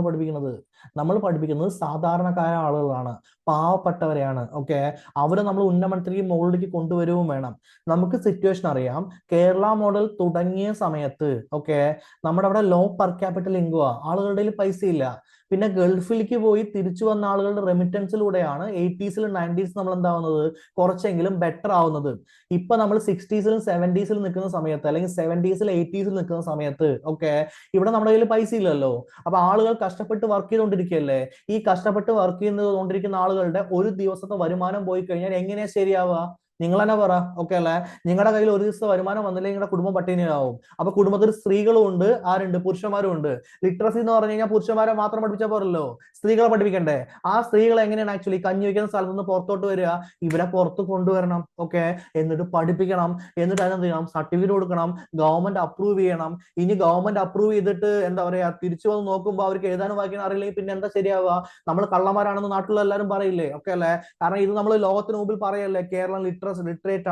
നമ്മൾ പഠിപ്പിക്കുന്നത് സാധാരണക്കാരായ ആളുകളാണ്, പാവപ്പെട്ടവരെയാണ്. ഓക്കെ, അവരെ നമ്മൾ ഉന്നമനത്തിലേക്ക് മുകളിലേക്ക് കൊണ്ടുവരുകയും വേണം. നമുക്ക് സിറ്റുവേഷൻ അറിയാം. കേരള മോഡൽ തുടങ്ങിയ സമയത്ത് ഓക്കെ നമ്മുടെ അവിടെ ലോ പെർ ക്യാപിറ്റൽ ഇൻകം, ആളുകളുടെ പൈസ ഇല്ല. പിന്നെ ഗൾഫിലേക്ക് പോയി തിരിച്ചു വന്ന ആളുകളുടെ റെമിറ്റൻസിലൂടെയാണ് 80s-ലും 90s നമ്മൾ എന്താവുന്നത്? കുറച്ചെങ്കിലും ബെറ്റർ ആവുന്നത്. ഇപ്പൊ നമ്മൾ 60s-ലും 70s-ലും നിൽക്കുന്ന സമയത്ത് അല്ലെങ്കിൽ 70s-ലും 80s-ലും നിൽക്കുന്ന സമയത്ത് ഓക്കെ ഇവിടെ നമ്മുടെ കയ്യിൽ പൈസ ഇല്ലല്ലോ. അപ്പൊ ആളുകൾ കഷ്ടപ്പെട്ട് വർക്ക് ചെയ്തുകൊണ്ടിരിക്കുകയല്ലേ. ഈ കഷ്ടപ്പെട്ട് വർക്ക് ചെയ്തുകൊണ്ടിരിക്കുന്ന ആളുകളുടെ ഒരു ദിവസത്തെ വരുമാനം പോയി കഴിഞ്ഞാൽ എങ്ങനെയാ ശരിയാവുക? നിങ്ങൾ തന്നെ പറ. ഓക്കെ അല്ലെ? നിങ്ങളുടെ കയ്യിൽ ഒരു ദിവസത്തെ വരുമാനം വന്നില്ലെങ്കിൽ നിങ്ങളുടെ കുടുംബം പട്ടിണിയാവും. അപ്പൊ കുടുംബത്തിൽ സ്ത്രീകളും ഉണ്ട്, ആരുണ്ട്? പുരുഷന്മാരും ഉണ്ട്. ലിറ്ററസി എന്ന് പറഞ്ഞു കഴിഞ്ഞാൽ പുരുഷന്മാരെ മാത്രം പഠിപ്പിച്ചാൽ പോരല്ലോ, സ്ത്രീകളെ പഠിപ്പിക്കണ്ടേ? ആ സ്ത്രീകൾ എങ്ങനെയാണ് ആക്ച്വലി കഞ്ഞി വയ്ക്കുന്ന സ്ഥലത്ത് നിന്ന് പുറത്തോട്ട് വരിക? ഇവരെ പുറത്ത് കൊണ്ടുവരണം. ഓക്കെ, എന്നിട്ട് പഠിപ്പിക്കണം, എന്നിട്ട് അതിനെന്ത് ചെയ്യണം? സർട്ടിഫിക്കറ്റ് കൊടുക്കണം, ഗവൺമെന്റ് അപ്രൂവ് ചെയ്യണം. ഇനി ഗവൺമെന്റ് അപ്രൂവ് ചെയ്തിട്ട് എന്താ പറയാ തിരിച്ചു വന്ന് നോക്കുമ്പോൾ അവർക്ക് എഴുതാനും വായിക്കാനും അറിയില്ലെങ്കിൽ പിന്നെ എന്താ ശരിയാവുക? നമ്മൾ കള്ളന്മാരാണെന്ന് നാട്ടിലുള്ള എല്ലാവരും പറയില്ലേ? ഓക്കെ അല്ലെ? കാരണം ഇത് നമ്മൾ ലോകത്തിന് മുമ്പിൽ പറയല്ലേ, കേരളം ലിറ്ററേറ്റ്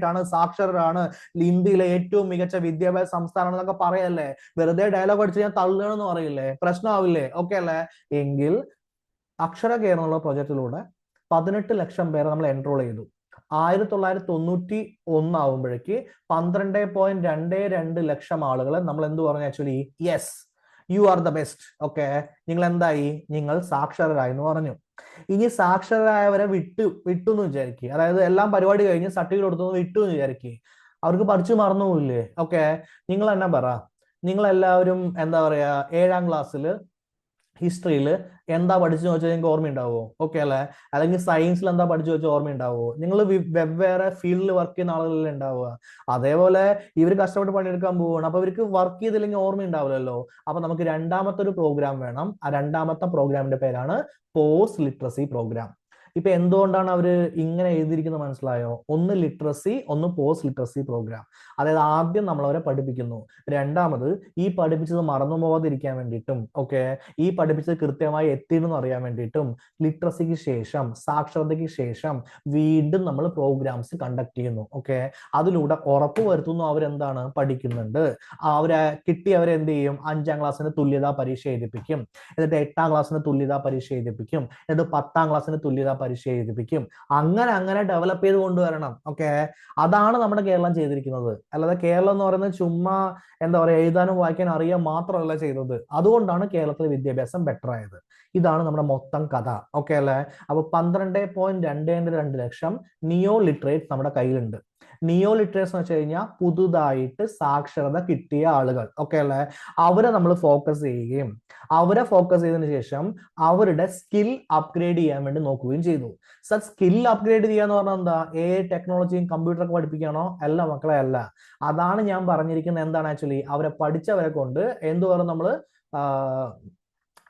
ആണ്, സാക്ഷരരാണ്, ഇന്ത്യയിലെ ഏറ്റവും മികച്ച വിദ്യാഭ്യാസ സംസ്ഥാനമാണ് എന്നൊക്കെ പറയല്ലേ. വെറുതെ ഡയലോഗ് അടിച്ച് ഞാൻ തള്ളുകയാണെന്ന് പറയില്ലേ? പ്രശ്നമാവില്ലേ? ഓക്കെ അല്ലെ? എങ്കിൽ അക്ഷര കേരളം എന്നുള്ള പ്രൊജക്റ്റിലൂടെ 18 ലക്ഷം പേരെ നമ്മൾ എൻറോൾ ചെയ്തു. 1991 ആവുമ്പോഴേക്ക് 12.22 ലക്ഷം ആളുകളെ നമ്മൾ എന്ത് പറഞ്ഞു? Actually yes you are the best. Okay, നിങ്ങൾ എന്തായി? നിങ്ങൾ സാക്ഷരരായി എന്ന് പറഞ്ഞു. ഇനി സാക്ഷരരായവരെ വിട്ടു എന്ന് വിചാരിക്കുക, അതായത് എല്ലാം പരിപാടി കഴിഞ്ഞ് സർട്ടിഫിക്കറ്റ് കൊടുത്തു വിട്ടു എന്ന് വിചാരിക്കുക, അവർക്ക് പഠിച്ചു മറന്നു പോയില്ലേ? ഓക്കെ, നിങ്ങൾ തന്നെ പറ. നിങ്ങളെല്ലാവരും എന്താ പറയാ 7ാം ക്ലാസ്സിൽ ഹിസ്റ്ററിയിൽ എന്താ പഠിച്ചു ചോദിച്ചാൽ നിങ്ങൾക്ക് ഓർമ്മയുണ്ടാവോ? ഓക്കെ അല്ലെ? അല്ലെങ്കിൽ സയൻസിൽ എന്താ പഠിച്ചു വെച്ചാൽ ഓർമ്മയുണ്ടാവോ? നിങ്ങൾ വെവ്വേറെ ഫീൽഡിൽ വർക്ക് ചെയ്യുന്ന ആളുകളല്ലേ ഉണ്ടാവുക. അതേപോലെ ഇവർ കഷ്ടപ്പെട്ട് പണിയെടുക്കാൻ പോവുകയാണ്. അപ്പൊ ഇവർക്ക് വർക്ക് ചെയ്തില്ലെങ്കിൽ ഓർമ്മ ഉണ്ടാവില്ലല്ലോ. അപ്പൊ നമുക്ക് രണ്ടാമത്തെ ഒരു പ്രോഗ്രാം വേണം. ആ രണ്ടാമത്തെ പ്രോഗ്രാമിന്റെ പേരാണ് പോസ്റ്റ് ലിറ്ററസി പ്രോഗ്രാം. ഇപ്പൊ എന്തുകൊണ്ടാണ് അവര് ഇങ്ങനെ എഴുതിയിരിക്കുന്നത് മനസ്സിലായോ? ഒന്ന് ലിറ്ററസി, ഒന്ന് പോസ്റ്റ് ലിറ്ററസി പ്രോഗ്രാം. അതായത് ആദ്യം നമ്മൾ അവരെ പഠിപ്പിക്കുന്നു, രണ്ടാമത് ഈ പഠിപ്പിച്ചത് മറന്നു പോകാതിരിക്കാൻ വേണ്ടിയിട്ടും ഓക്കെ ഈ പഠിപ്പിച്ചത് കൃത്യമായി എത്തിയെന്ന് അറിയാൻ വേണ്ടിയിട്ടും ലിറ്ററസിക്ക് ശേഷം, സാക്ഷരതയ്ക്ക് ശേഷം വീണ്ടും നമ്മൾ പ്രോഗ്രാംസ് കണ്ടക്ട് ചെയ്യുന്നു. ഓക്കെ, അതിലൂടെ ഉറപ്പ് വരുത്തുന്നു അവരെന്താണ് പഠിക്കുന്നുണ്ട്. അവരെ എന്ത് ചെയ്യും? 5ാം ക്ലാസ്സിന് തുല്യതാ പരീക്ഷ എഴുതിപ്പിക്കും, എന്നിട്ട് 8ാം ക്ലാസ്സിന് തുല്യതാ പരീക്ഷ എഴുതിപ്പിക്കും, എന്നിട്ട് 10ാം ക്ലാസ്സിന് തുല്യതാ പരീക്ഷ എഴുതിപ്പിക്കും. അങ്ങനെ ഡെവലപ്പ് ചെയ്ത് കൊണ്ടുവരണം. ഓക്കെ, അതാണ് നമ്മുടെ കേരളം ചെയ്തിരിക്കുന്നത്. അല്ലാതെ കേരളം എന്ന് പറയുന്നത് ചുമ്മാ എന്താ പറയുക, എഴുതാനും വായിക്കാനും അറിയാൻ മാത്രമല്ല ചെയ്തത്. അതുകൊണ്ടാണ് കേരളത്തിലെ വിദ്യാഭ്യാസം ബെറ്റർ ആയത്. ഇതാണ് നമ്മുടെ മൊത്തം കഥ. ഓക്കെ അല്ലേ? അപ്പൊ 12.22 ലക്ഷം നിയോ ലിറ്ററേറ്റ് നമ്മുടെ കയ്യിലുണ്ട്. നിയോ ലിറ്ററേറ്റ്സ് എന്ന് വെച്ച് കഴിഞ്ഞാൽ പുതുതായിട്ട് സാക്ഷരത കിട്ടിയ ആളുകൾ. ഓക്കെ അല്ലേ? അവരെ നമ്മൾ ഫോക്കസ് ചെയ്യുകയും അവരെ ഫോക്കസ് ചെയ്തതിനു ശേഷം അവരുടെ സ്കിൽ അപ്ഗ്രേഡ് ചെയ്യാൻ വേണ്ടി നോക്കുകയും ചെയ്തു. സർ, സ്കിൽ അപ്ഗ്രേഡ് ചെയ്യാന്ന് പറഞ്ഞാൽ എന്താ? ടെക്നോളജിയും കമ്പ്യൂട്ടറൊക്കെ പഠിപ്പിക്കണോ? അല്ല മക്കളെ, അല്ല. അതാണ് ഞാൻ പറഞ്ഞിരിക്കുന്നത്. എന്താണ് ആക്ച്വലി അവരെ പഠിച്ചവരെ കൊണ്ട് എന്ത് പറഞ്ഞു നമ്മള്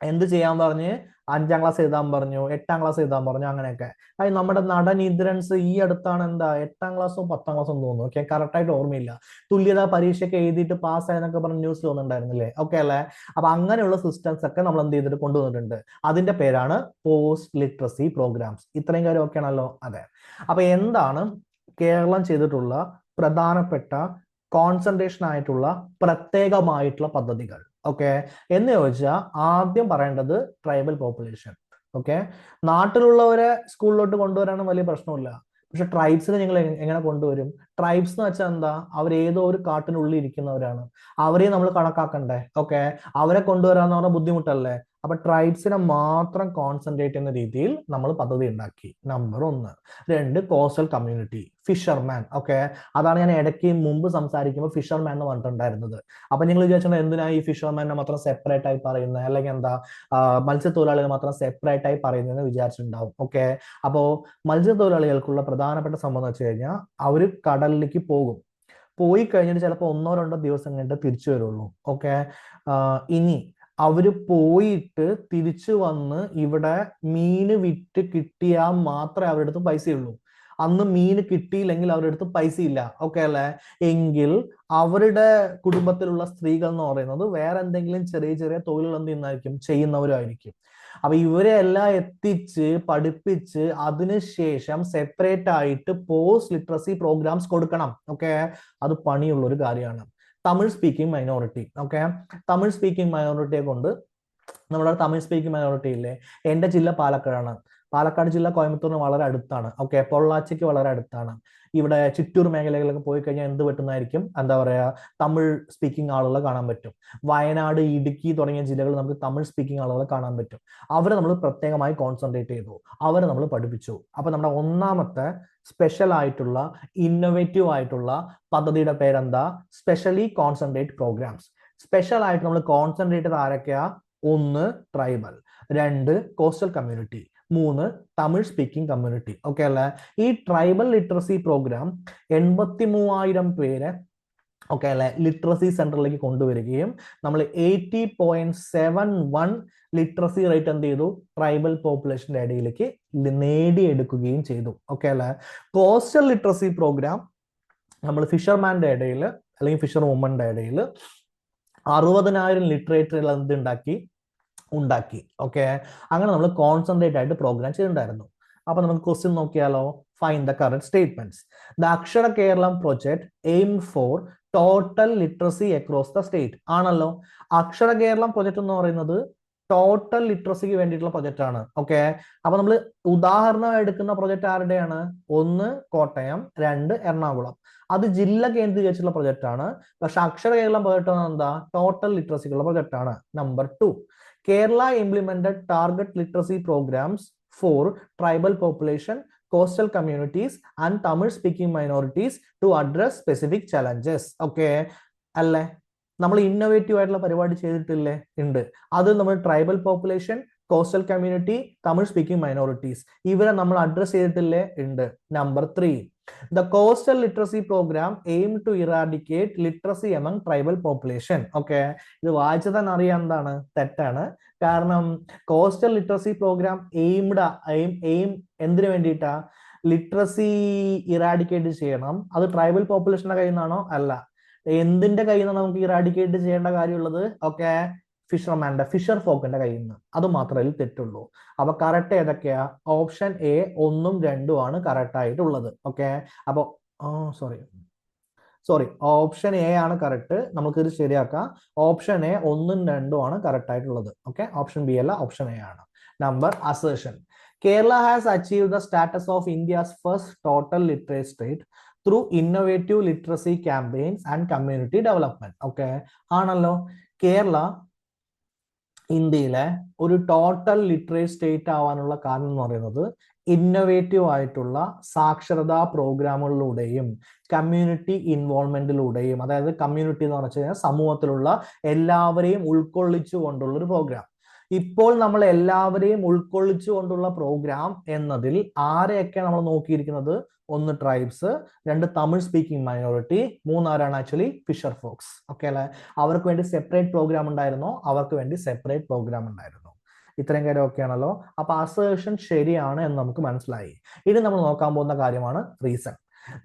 എന്ത് ചെയ്യാൻ പറഞ്ഞ് 5ാം ക്ലാസ് എഴുതാൻ പറഞ്ഞു, 8ാം ക്ലാസ് എഴുതാൻ പറഞ്ഞു, അങ്ങനെയൊക്കെ. അത് നമ്മുടെ നടൻ ഇന്ദ്രൻസ് ഈ അടുത്താണ് 8ാം ക്ലാസ്സോ 10ാം ക്ലാസ്സോ തോന്നുന്നു. ഓക്കെ, കറക്റ്റ് ആയിട്ട് ഓർമ്മയില്ല. തുല്യതാ പരീക്ഷയ്ക്ക് എഴുതിയിട്ട് പാസ്സായെന്നൊക്കെ പറഞ്ഞ് ന്യൂസ് വന്നിട്ടുണ്ടായിരുന്നില്ലേ? ഓക്കെ അല്ലേ? അപ്പൊ അങ്ങനെയുള്ള സിസ്റ്റംസ് ഒക്കെ നമ്മൾ എന്ത് ചെയ്തിട്ട് കൊണ്ടുവന്നിട്ടുണ്ട്. അതിന്റെ പേരാണ് പോസ്റ്റ് ലിറ്ററസി പ്രോഗ്രാംസ്. ഇത്രയും കാര്യം ഓക്കെ ആണല്ലോ? അതെ. അപ്പൊ എന്താണ് കേരളം ചെയ്തിട്ടുള്ള പ്രധാനപ്പെട്ട കോൺസെൻട്രേഷൻ ആയിട്ടുള്ള പ്രത്യേകമായിട്ടുള്ള പദ്ധതികൾ? ഓക്കെ, എന്ന് ചോദിച്ചാൽ ആദ്യം പറയേണ്ടത് ട്രൈബൽ പോപ്പുലേഷൻ. ഓക്കെ, നാട്ടിലുള്ളവരെ സ്കൂളിലോട്ട് കൊണ്ടുവരാനും വലിയ പ്രശ്നമില്ല. പക്ഷെ ട്രൈബ്സിനെ നിങ്ങൾ എങ്ങനെ കൊണ്ടുവരും? ട്രൈബ്സ് എന്ന് വെച്ചാൽ എന്താ? അവർ ഏതോ ഒരു കാട്ടിനുള്ളിൽ ഇരിക്കുന്നവരാണ്. അവരെ നമ്മൾ കണക്കാക്കണ്ടേ? ഓക്കെ, അവരെ കൊണ്ടുവരാന്ന് പറഞ്ഞാൽ ബുദ്ധിമുട്ടല്ലേ? അപ്പൊ ട്രൈബ്സിനെ മാത്രം കോൺസെൻട്രേറ്റ് ചെയ്യുന്ന രീതിയിൽ നമ്മൾ പദ്ധതി ഉണ്ടാക്കി. Number 1. 2, coastal community, fisherman. Okay, അതാണ് ഞാൻ ഇടയ്ക്ക് മുമ്പ് സംസാരിക്കുമ്പോൾ ഫിഷർമാൻ എന്ന് പറഞ്ഞിട്ടുണ്ടായിരുന്നത്. അപ്പൊ നിങ്ങൾ വിചാരിച്ചോ എന്തിനാ ഈ ഫിഷർമാനെ മാത്രം സെപ്പറേറ്റ് ആയി പറയുന്നത്, അല്ലെങ്കിൽ എന്താ മത്സ്യത്തൊഴിലാളികൾ മാത്രം സെപ്പറേറ്റ് ആയി പറയുന്നതെന്ന് വിചാരിച്ചിട്ടുണ്ടാവും. ഓക്കെ, അപ്പോ മത്സ്യത്തൊഴിലാളികൾക്കുള്ള പ്രധാനപ്പെട്ട സംഭവം എന്ന് വെച്ച് കഴിഞ്ഞാൽ അവര് കടലിലേക്ക് പോകും. പോയി കഴിഞ്ഞിട്ട് ചിലപ്പോൾ 1-2 ദിവസം കഴിഞ്ഞിട്ട് തിരിച്ചു വരുള്ളൂ. ഓക്കെ, ഇനി അവര് പോയിട്ട് തിരിച്ചു വന്ന് ഇവിടെ മീന് വിറ്റ് കിട്ടിയാൽ മാത്രമേ അവരുടെ അടുത്ത് പൈസയുള്ളൂ. അന്ന് മീന് കിട്ടിയില്ലെങ്കിൽ അവരുടെ അടുത്ത് പൈസ ഇല്ല. ഓക്കെ അല്ലേ? എങ്കിൽ അവരുടെ കുടുംബത്തിലുള്ള സ്ത്രീകൾ എന്ന് പറയുന്നത് വേറെ എന്തെങ്കിലും ചെറിയ ചെറിയ തൊഴിലുകൾ എന്തെന്നായിരിക്കും ചെയ്യുന്നവരായിരിക്കും. അപ്പൊ ഇവരെ എല്ലാം എത്തിച്ച് പഠിപ്പിച്ച് അതിനുശേഷം സെപ്പറേറ്റ് ആയിട്ട് പോസ്റ്റ് ലിറ്ററസി പ്രോഗ്രാംസ് കൊടുക്കണം. ഓക്കെ, അത് പണിയുള്ള ഒരു കാര്യമാണ്. Tamil speaking minority. Okay, Tamil speaking മൈനോറിറ്റിയെ കൊണ്ട് നമ്മുടെ തമിഴ് സ്പീക്കിംഗ് മൈനോറിറ്റി ഇല്ലേ, എന്റെ ജില്ല പാലക്കാടാണ്. പാലക്കാട് ജില്ല കോയമ്പത്തൂരിന് വളരെ അടുത്താണ്. ഓക്കെ, പൊള്ളാച്ചിക്ക് വളരെ അടുത്താണ്. ഇവിടെ ചിറ്റൂർ മേഖലകളിലൊക്കെ പോയി കഴിഞ്ഞാൽ എന്ത് പറ്റുന്നതായിരിക്കും, എന്താ പറയാ, തമിഴ് സ്പീക്കിംഗ് ആളുകളെ കാണാൻ പറ്റും. വയനാട്, ഇടുക്കി തുടങ്ങിയ ജില്ലകളിൽ നമുക്ക് തമിഴ് സ്പീക്കിംഗ് ആളുകളെ കാണാൻ പറ്റും. അവരെ നമ്മൾ പ്രത്യേകമായി കോൺസെൻട്രേറ്റ് ചെയ്തു, അവരെ നമ്മൾ പഠിപ്പിച്ചു. അപ്പൊ നമ്മുടെ ഒന്നാമത്തെ സ്പെഷ്യൽ ആയിട്ടുള്ള ഇന്നോവേറ്റീവ് ആയിട്ടുള്ള പദ്ധതിയുടെ പേരെന്താ? Specially concentrate programmes. സ്പെഷ്യൽ ആയിട്ട് നമ്മൾ കോൺസെൻട്രേറ്റ് ചെയ്ത് ആരൊക്കെയാ? 1, tribal. 2, coastal community. 3, Tamil speaking community. Okay അല്ലേ? ഈ ട്രൈബൽ ലിറ്ററസി പ്രോഗ്രാം 83,000 പേരെ ഓക്കെ അല്ലെ ലിറ്ററസി സെന്ററിലേക്ക് കൊണ്ടുവരികയും നമ്മൾ 80.71 ലിറ്ററസി റേറ്റ് എന്ത് ചെയ്തു? ട്രൈബൽ പോപ്പുലേഷന്റെ ഇടയിലേക്ക് നേടിയെടുക്കുകയും ചെയ്തു. ഓക്കെ അല്ലെ? കോസ്റ്റൽ ലിറ്ററസി പ്രോഗ്രാം നമ്മൾ ഫിഷർമാന്റെ ഇടയിൽ അല്ലെങ്കിൽ ഫിഷർ വുമന്റെ ഇടയിൽ 60,000 ലിറ്ററേറ്ററുകൾ ഉണ്ടാക്കി. ഓക്കെ, അങ്ങനെ നമ്മൾ കോൺസെൻട്രേറ്റ് ആയിട്ട് പ്രോഗ്രാം ചെയ്തിട്ടുണ്ടായിരുന്നു. അപ്പൊ നമുക്ക് ക്വസ്റ്റ്യൻ നോക്കിയാലോ? Find the correct statements. The Akshara Keralam project aim for total literacy across the state ആണല്ലോ. അക്ഷര കേരളം പ്രൊജക്ട് എന്ന് പറയുന്നത് ടോട്ടൽ ലിറ്ററസിക്ക് വേണ്ടിയിട്ടുള്ള പ്രൊജക്റ്റ് ആണ്. ഓക്കെ, അപ്പൊ നമ്മൾ ഉദാഹരണം എടുക്കുന്ന പ്രൊജക്ട് ആരുടെയാണ്? 1 കോട്ടയം, 2 എറണാകുളം. അത് ജില്ല കേന്ദ്രീകരിച്ചുള്ള പ്രൊജക്റ്റ് ആണ്. പക്ഷെ അക്ഷര കേരളം പ്രൊജക്ട് എന്താ? ടോട്ടൽ ലിറ്ററസിക്കുള്ള പ്രൊജക്റ്റ് ആണ്. Number 2, Kerala implemented target literacy programs for tribal population, coastal communities, and Tamil-speaking minorities to address specific challenges. Okay, അല്ലേ? നമ്മൾ ഇന്നോവേറ്റീവ് ആയിട്ടുള്ള പരിപാടി ചെയ്തിട്ടില്ലേ? ഉണ്ട്. അത് നമ്മൾ tribal population, coastal community, Tamil speaking minorities ഇവരെ നമ്മൾ അഡ്രസ് ചെയ്തിട്ടില്ലേ? ഉണ്ട്. Number 3, the coastal literacy program aimed to eradicate literacy among tribal population. Okay, ഇത് വായിച്ചാൽ തന്നെ അറിയാം എന്താണ് തെറ്റാണ്. കാരണം കോസ്റ്റൽ ലിറ്ററസി പ്രോഗ്രാം എയിം എന്തിനു വേണ്ടിയിട്ടാ? ലിറ്ററസി ഇറാഡിക്കേറ്റ് ചെയ്യണം. അത് ട്രൈബൽ പോപ്പുലേഷന്റെ കയ്യിൽ നിന്നാണോ? അല്ല. എന്തിന്റെ കയ്യിൽ നിന്നാണ് നമുക്ക് ഇറാഡിക്കേറ്റ് ചെയ്യേണ്ട കാര്യമുള്ളത്? ഓക്കെ, ഫിഷർമാന്റെ, ഫിഷർ ഫോക്കിന്റെ കയ്യിൽ നിന്ന്. അത് മാത്രമേ തെറ്റുള്ളൂ. അപ്പൊ കറക്റ്റ് ഏതൊക്കെയാ? ഓപ്ഷൻ എ 1ഉം 2ഉം ആണ് കറക്റ്റ് ആയിട്ടുള്ളത്. ഓക്കെ, അപ്പൊ സോറി ഓപ്ഷൻ എ ആണ് കറക്റ്റ്. നമുക്ക് ഇത് ശരിയാക്കാം. ഓപ്ഷൻ എ 1ഉം 2ഉം ആണ് കറക്റ്റ് ആയിട്ടുള്ളത്. ഓക്കെ, ഓപ്ഷൻ ബി അല്ല, ഓപ്ഷൻ എ ആണ്. Number assertion. Kerala has achieved the status of India's first total literate state through innovative literacy campaigns and community development. Okay, ആണല്ലോ കേരള ഇന്ത്യയിലെ ഒരു ടോട്ടൽ ലിറ്ററേറ്റ് സ്റ്റേറ്റ് ആവാനുള്ള കാരണം എന്ന് പറയുന്നത് ഇന്നോവേറ്റീവ് ആയിട്ടുള്ള സാക്ഷരതാ പ്രോഗ്രാമുകളിലൂടെയും കമ്മ്യൂണിറ്റി ഇൻവോൾവ്മെന്റിലൂടെയും, അതായത് കമ്മ്യൂണിറ്റി എന്ന് പറഞ്ഞു കഴിഞ്ഞാൽ സമൂഹത്തിലുള്ള എല്ലാവരെയും ഉൾക്കൊള്ളിച്ചു കൊണ്ടുള്ള ഒരു പ്രോഗ്രാം. ഇപ്പോൾ നമ്മൾ എല്ലാവരെയും ഉൾക്കൊള്ളിച്ചു കൊണ്ടുള്ള പ്രോഗ്രാം എന്നതിൽ ആരെയൊക്കെ നമ്മൾ നോക്കിയിരിക്കുന്നത്? ഒന്ന് ട്രൈബ്സ്, രണ്ട് തമിഴ് സ്പീക്കിംഗ് മൈനോറിറ്റി, മൂന്നാരാണ് ആക്ച്വലി ഫിഷർ ഫോക്സ്. ഓക്കെ അല്ലെ? അവർക്ക് വേണ്ടി സെപ്പറേറ്റ് പ്രോഗ്രാം ഉണ്ടായിരുന്നോ? അവർക്ക് വേണ്ടി സെപ്പറേറ്റ് പ്രോഗ്രാം ഉണ്ടായിരുന്നു. ഇത്രയും കാര്യം ഓക്കെ ആണല്ലോ. അപ്പൊ അസേർഷൻ ശരിയാണ് എന്ന് നമുക്ക് മനസ്സിലായി. ഇനി നമ്മൾ നോക്കാൻ പോകുന്ന കാര്യമാണ് reason.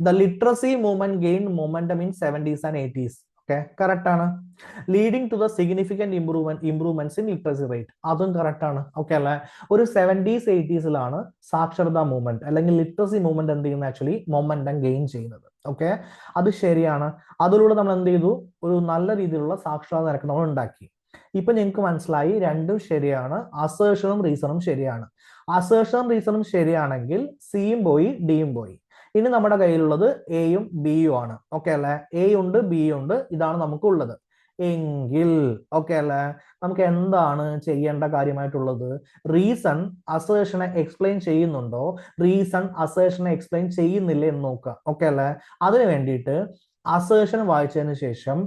The literacy movement gain momentum in 70s and 80s. Okay, correct ആണ്. Leading to the significant improvements in literacy rate, അതും കറക്റ്റ് ആണ്. ഓക്കെ അല്ലെ? ഒരു 70s 80s സാക്ഷരതാ മൂവ്മെന്റ് അല്ലെങ്കിൽ ലിറ്ററസി മൂവ്മെന്റ് എന്ത് ചെയ്യുന്നത്? ആക്ച്വലി മൊമെന്റം ഗെയിൻ ചെയ്യുന്നത്. ഓക്കെ, അത് ശരിയാണ്. അതിലൂടെ നമ്മൾ എന്ത് ചെയ്തു? ഒരു നല്ല രീതിയിലുള്ള സാക്ഷരതാ നിരക്ക് നമ്മൾ ഉണ്ടാക്കി. ഇപ്പൊ നിങ്ങൾക്ക് മനസ്സിലായി രണ്ടും ശരിയാണ്. അസേർഷനും റീസണും ശരിയാണ്. അസേർഷനും റീസണും ശരിയാണെങ്കിൽ സിയും പോയി ഡിയും പോയി. ഇനി നമ്മുടെ കയ്യിലുള്ളത് എയും ബിയും ആണ്. ഓക്കെ അല്ലെ? എ ഉണ്ട് ബി ഉണ്ട്, ഇതാണ് നമുക്ക് ഉള്ളത്. എങ്കിൽ ഓക്കെ അല്ലെ, നമുക്ക് എന്താണ് ചെയ്യേണ്ട കാര്യമായിട്ടുള്ളത്? റീസൺ അസേർഷനെ എക്സ്പ്ലെയിൻ ചെയ്യുന്നുണ്ടോ, റീസൺ അസേർഷനെ എക്സ്പ്ലെയിൻ ചെയ്യുന്നില്ല എന്ന് നോക്കുക. ഓക്കെ അല്ലെ? അതിനു വേണ്ടിയിട്ട് അസേർഷൻ വായിച്ചതിന് ശേഷം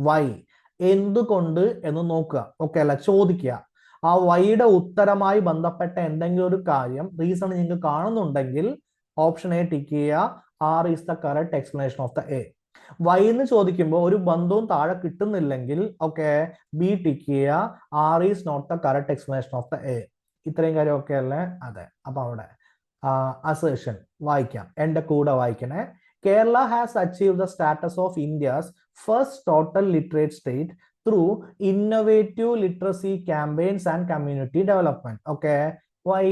വൈ, എന്തുകൊണ്ട് എന്ന് നോക്കുക. ഓക്കെ അല്ലെ? ചോദിക്കുക. ആ വൈയുടെ ഉത്തരമായി ബന്ധപ്പെട്ട എന്തെങ്കിലും ഒരു കാര്യം റീസൺ നിങ്ങൾക്ക് കാണുന്നുണ്ടെങ്കിൽ ഓപ്ഷൻ എ ടിക്ക് ചെയ്യുക. R is the correct explanation of the A. Why എന്ന് ചോദിക്കുമ്പോൾ ഒരു ബന്ധവും താഴെ കിട്ടുന്നില്ലെങ്കിൽ ഓക്കെ, ബി ടിക്ക് ചെയ്യുക. R is not the correct explanation of the A. ഇത്രയും കാര്യം ഓക്കെ അല്ലേ? അതെ. അപ്പൊ അവിടെ അസേർഷൻ വായിക്കാം, എന്റെ കൂടെ വായിക്കണേ. Kerala has achieved the status of India's first total literate state through innovative literacy campaigns and community development. Okay, why?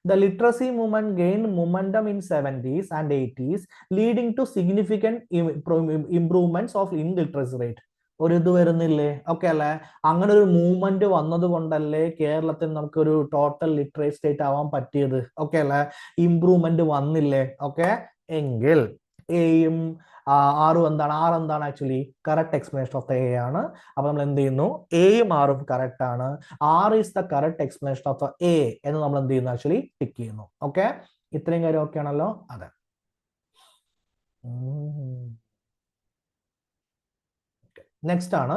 The literacy movement gained momentum in 70s and 80s, leading to significant improvements of in literacy rate. ഒരു ഇത് വരുന്നില്ലേ? ഓക്കെ അല്ലെ? അങ്ങനെ ഒരു മൂവ്മെന്റ് വന്നത് കൊണ്ടല്ലേ കേരളത്തിൽ നമുക്കൊരു ടോട്ടൽ ലിറ്ററേറ്റ് സ്റ്റേറ്റ് ആവാൻ പറ്റിയത്. ഓക്കെ അല്ലെ? ഇംപ്രൂവ്മെന്റ് വന്നില്ലേ? ഓക്കെ, എങ്കിൽ എയും ആറും എന്താണ്? ആർ എന്താണ് actually correct explanation of the A ആണ്. അപ്പൊ നമ്മൾ എന്ത് ചെയ്യുന്നു? എയും ആറും കറക്റ്റ് ആണ്. R is the correct explanation of the A എന്ന് നമ്മൾ എന്ത് ചെയ്യുന്നു? ആക്ച്വലി ടിക്ക് ചെയ്യുന്നു. ഓക്കെ, ഇത്രയും കാര്യം ഓക്കെ ആണല്ലോ? അതെ. നെക്സ്റ്റ് ആണ്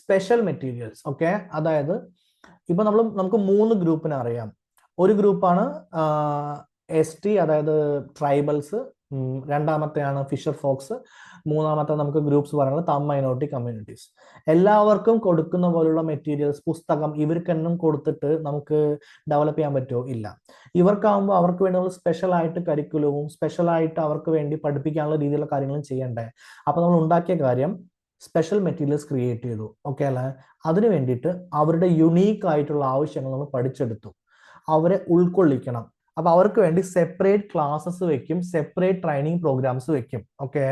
സ്പെഷ്യൽ മെറ്റീരിയൽസ്. ഓക്കെ, അതായത് ഇപ്പൊ നമുക്ക് 3 ഗ്രൂപ്പിനെ അറിയാം. ഒരു ഗ്രൂപ്പാണ് ST, അതായത് ട്രൈബൽസ്. രണ്ടാമത്തെയാണ് Fisher Fox. മൂന്നാമത്തെ നമുക്ക് ഗ്രൂപ്പ്സ് പറയുന്നത് തമിഴ് മൈനോറിറ്റി കമ്മ്യൂണിറ്റീസ്. എല്ലാവർക്കും കൊടുക്കുന്ന പോലുള്ള മെറ്റീരിയൽസ്, പുസ്തകം ഇവർക്കെന്നും കൊടുത്തിട്ട് നമുക്ക് ഡെവലപ്പ് ചെയ്യാൻ പറ്റുമോ? ഇല്ല. ഇവർക്കാവുമ്പോൾ അവർക്ക് വേണ്ടി സ്പെഷ്യൽ ആയിട്ട് കരിക്കുലവും സ്പെഷ്യൽ ആയിട്ട് അവർക്ക് വേണ്ടി പഠിപ്പിക്കാനുള്ള രീതിയിലുള്ള കാര്യങ്ങളും ചെയ്യണ്ടേ. അപ്പൊ നമ്മൾ ഉണ്ടാക്കിയ കാര്യം സ്പെഷ്യൽ മെറ്റീരിയൽസ് ക്രിയേറ്റ് ചെയ്തു. ഓക്കെ അല്ലെ? അതിനു വേണ്ടിയിട്ട് അവരുടെ യുണീക്ക് ആയിട്ടുള്ള ആവശ്യങ്ങൾ നമ്മൾ പഠിച്ചെടുത്തു. അവരെ ഉൾക്കൊള്ളിക്കണം. അപ്പൊ അവർക്ക് വേണ്ടി സെപ്പറേറ്റ് ക്ലാസ്സസ് വെക്കും, സെപ്പറേറ്റ് ട്രെയിനിങ് പ്രോഗ്രാംസ് വെക്കും. ഓക്കെ,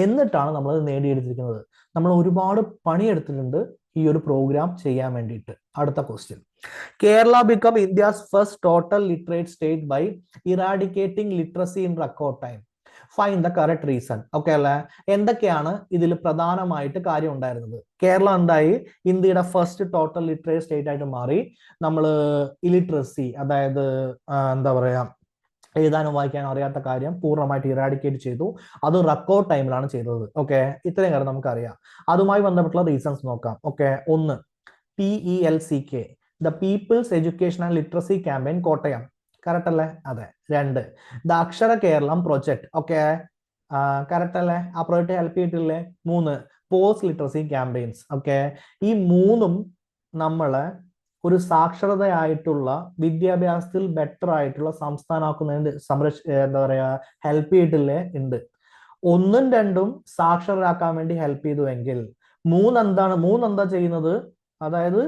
എന്നിട്ടാണ് നമ്മൾ നേടിയെടുത്തിരിക്കുന്നത്. നമ്മൾ ഒരുപാട് പണിയെടുത്തിട്ടുണ്ട് ഈ ഒരു പ്രോഗ്രാം ചെയ്യാൻ വേണ്ടിയിട്ട്. അടുത്ത question. Kerala become India's first total literate state by eradicating literacy in record time. Find the correct reason. Okay അല്ലെ? എന്തൊക്കെയാണ് ഇതിൽ പ്രധാനമായിട്ട് കാര്യം ഉണ്ടായിരുന്നത്? കേരള എന്തായി? ഇന്ത്യയുടെ ഫസ്റ്റ് ടോട്ടൽ ലിറ്ററേറ്റ് സ്റ്റേറ്റ് ആയിട്ട് മാറി. നമ്മൾ ഇലിറ്ററസി, അതായത് എന്താ പറയാ, എഴുതാനും വായിക്കാനും അറിയാത്ത കാര്യം പൂർണ്ണമായിട്ട് ഇറാഡിക്കേറ്റ് ചെയ്തു. അത് റെക്കോർഡ് ടൈമിലാണ് ചെയ്തത്. ഓക്കെ, ഇത്രയും കാര്യം നമുക്കറിയാം. അതുമായി ബന്ധപ്പെട്ടുള്ള റീസൺസ് നോക്കാം. ഓക്കെ, ഒന്ന് PELCK, the people's education and literacy campaign Kottayam. Correct അല്ലേ? അതെ. 2 the Akshara Keralam project. Okay, correct അല്ലേ? ആ പ്രോജക്ട് ഹെൽപ്പ് ചെയ്തിട്ടില്ലേ? 3 പോസ്റ്റ് ലിറ്ററസി ക്യാമ്പയിൻസ്. ഓക്കെ, ഈ 3ഉം നമ്മളെ ഒരു സാക്ഷരതയായിട്ടുള്ള വിദ്യാഭ്യാസത്തിൽ ബെറ്റർ ആയിട്ടുള്ള സംസ്ഥാനമാക്കുന്നതിന് എന്താ പറയാ ഹെൽപ്പ് ചെയ്തിട്ടില്ലേ? ഉണ്ട്. 1ഉം 2ഉം സാക്ഷരരാക്കാൻ വേണ്ടി ഹെൽപ്പ് ചെയ്തുവെങ്കിൽ 3 എന്താ ചെയ്യുന്നത്? അതായത്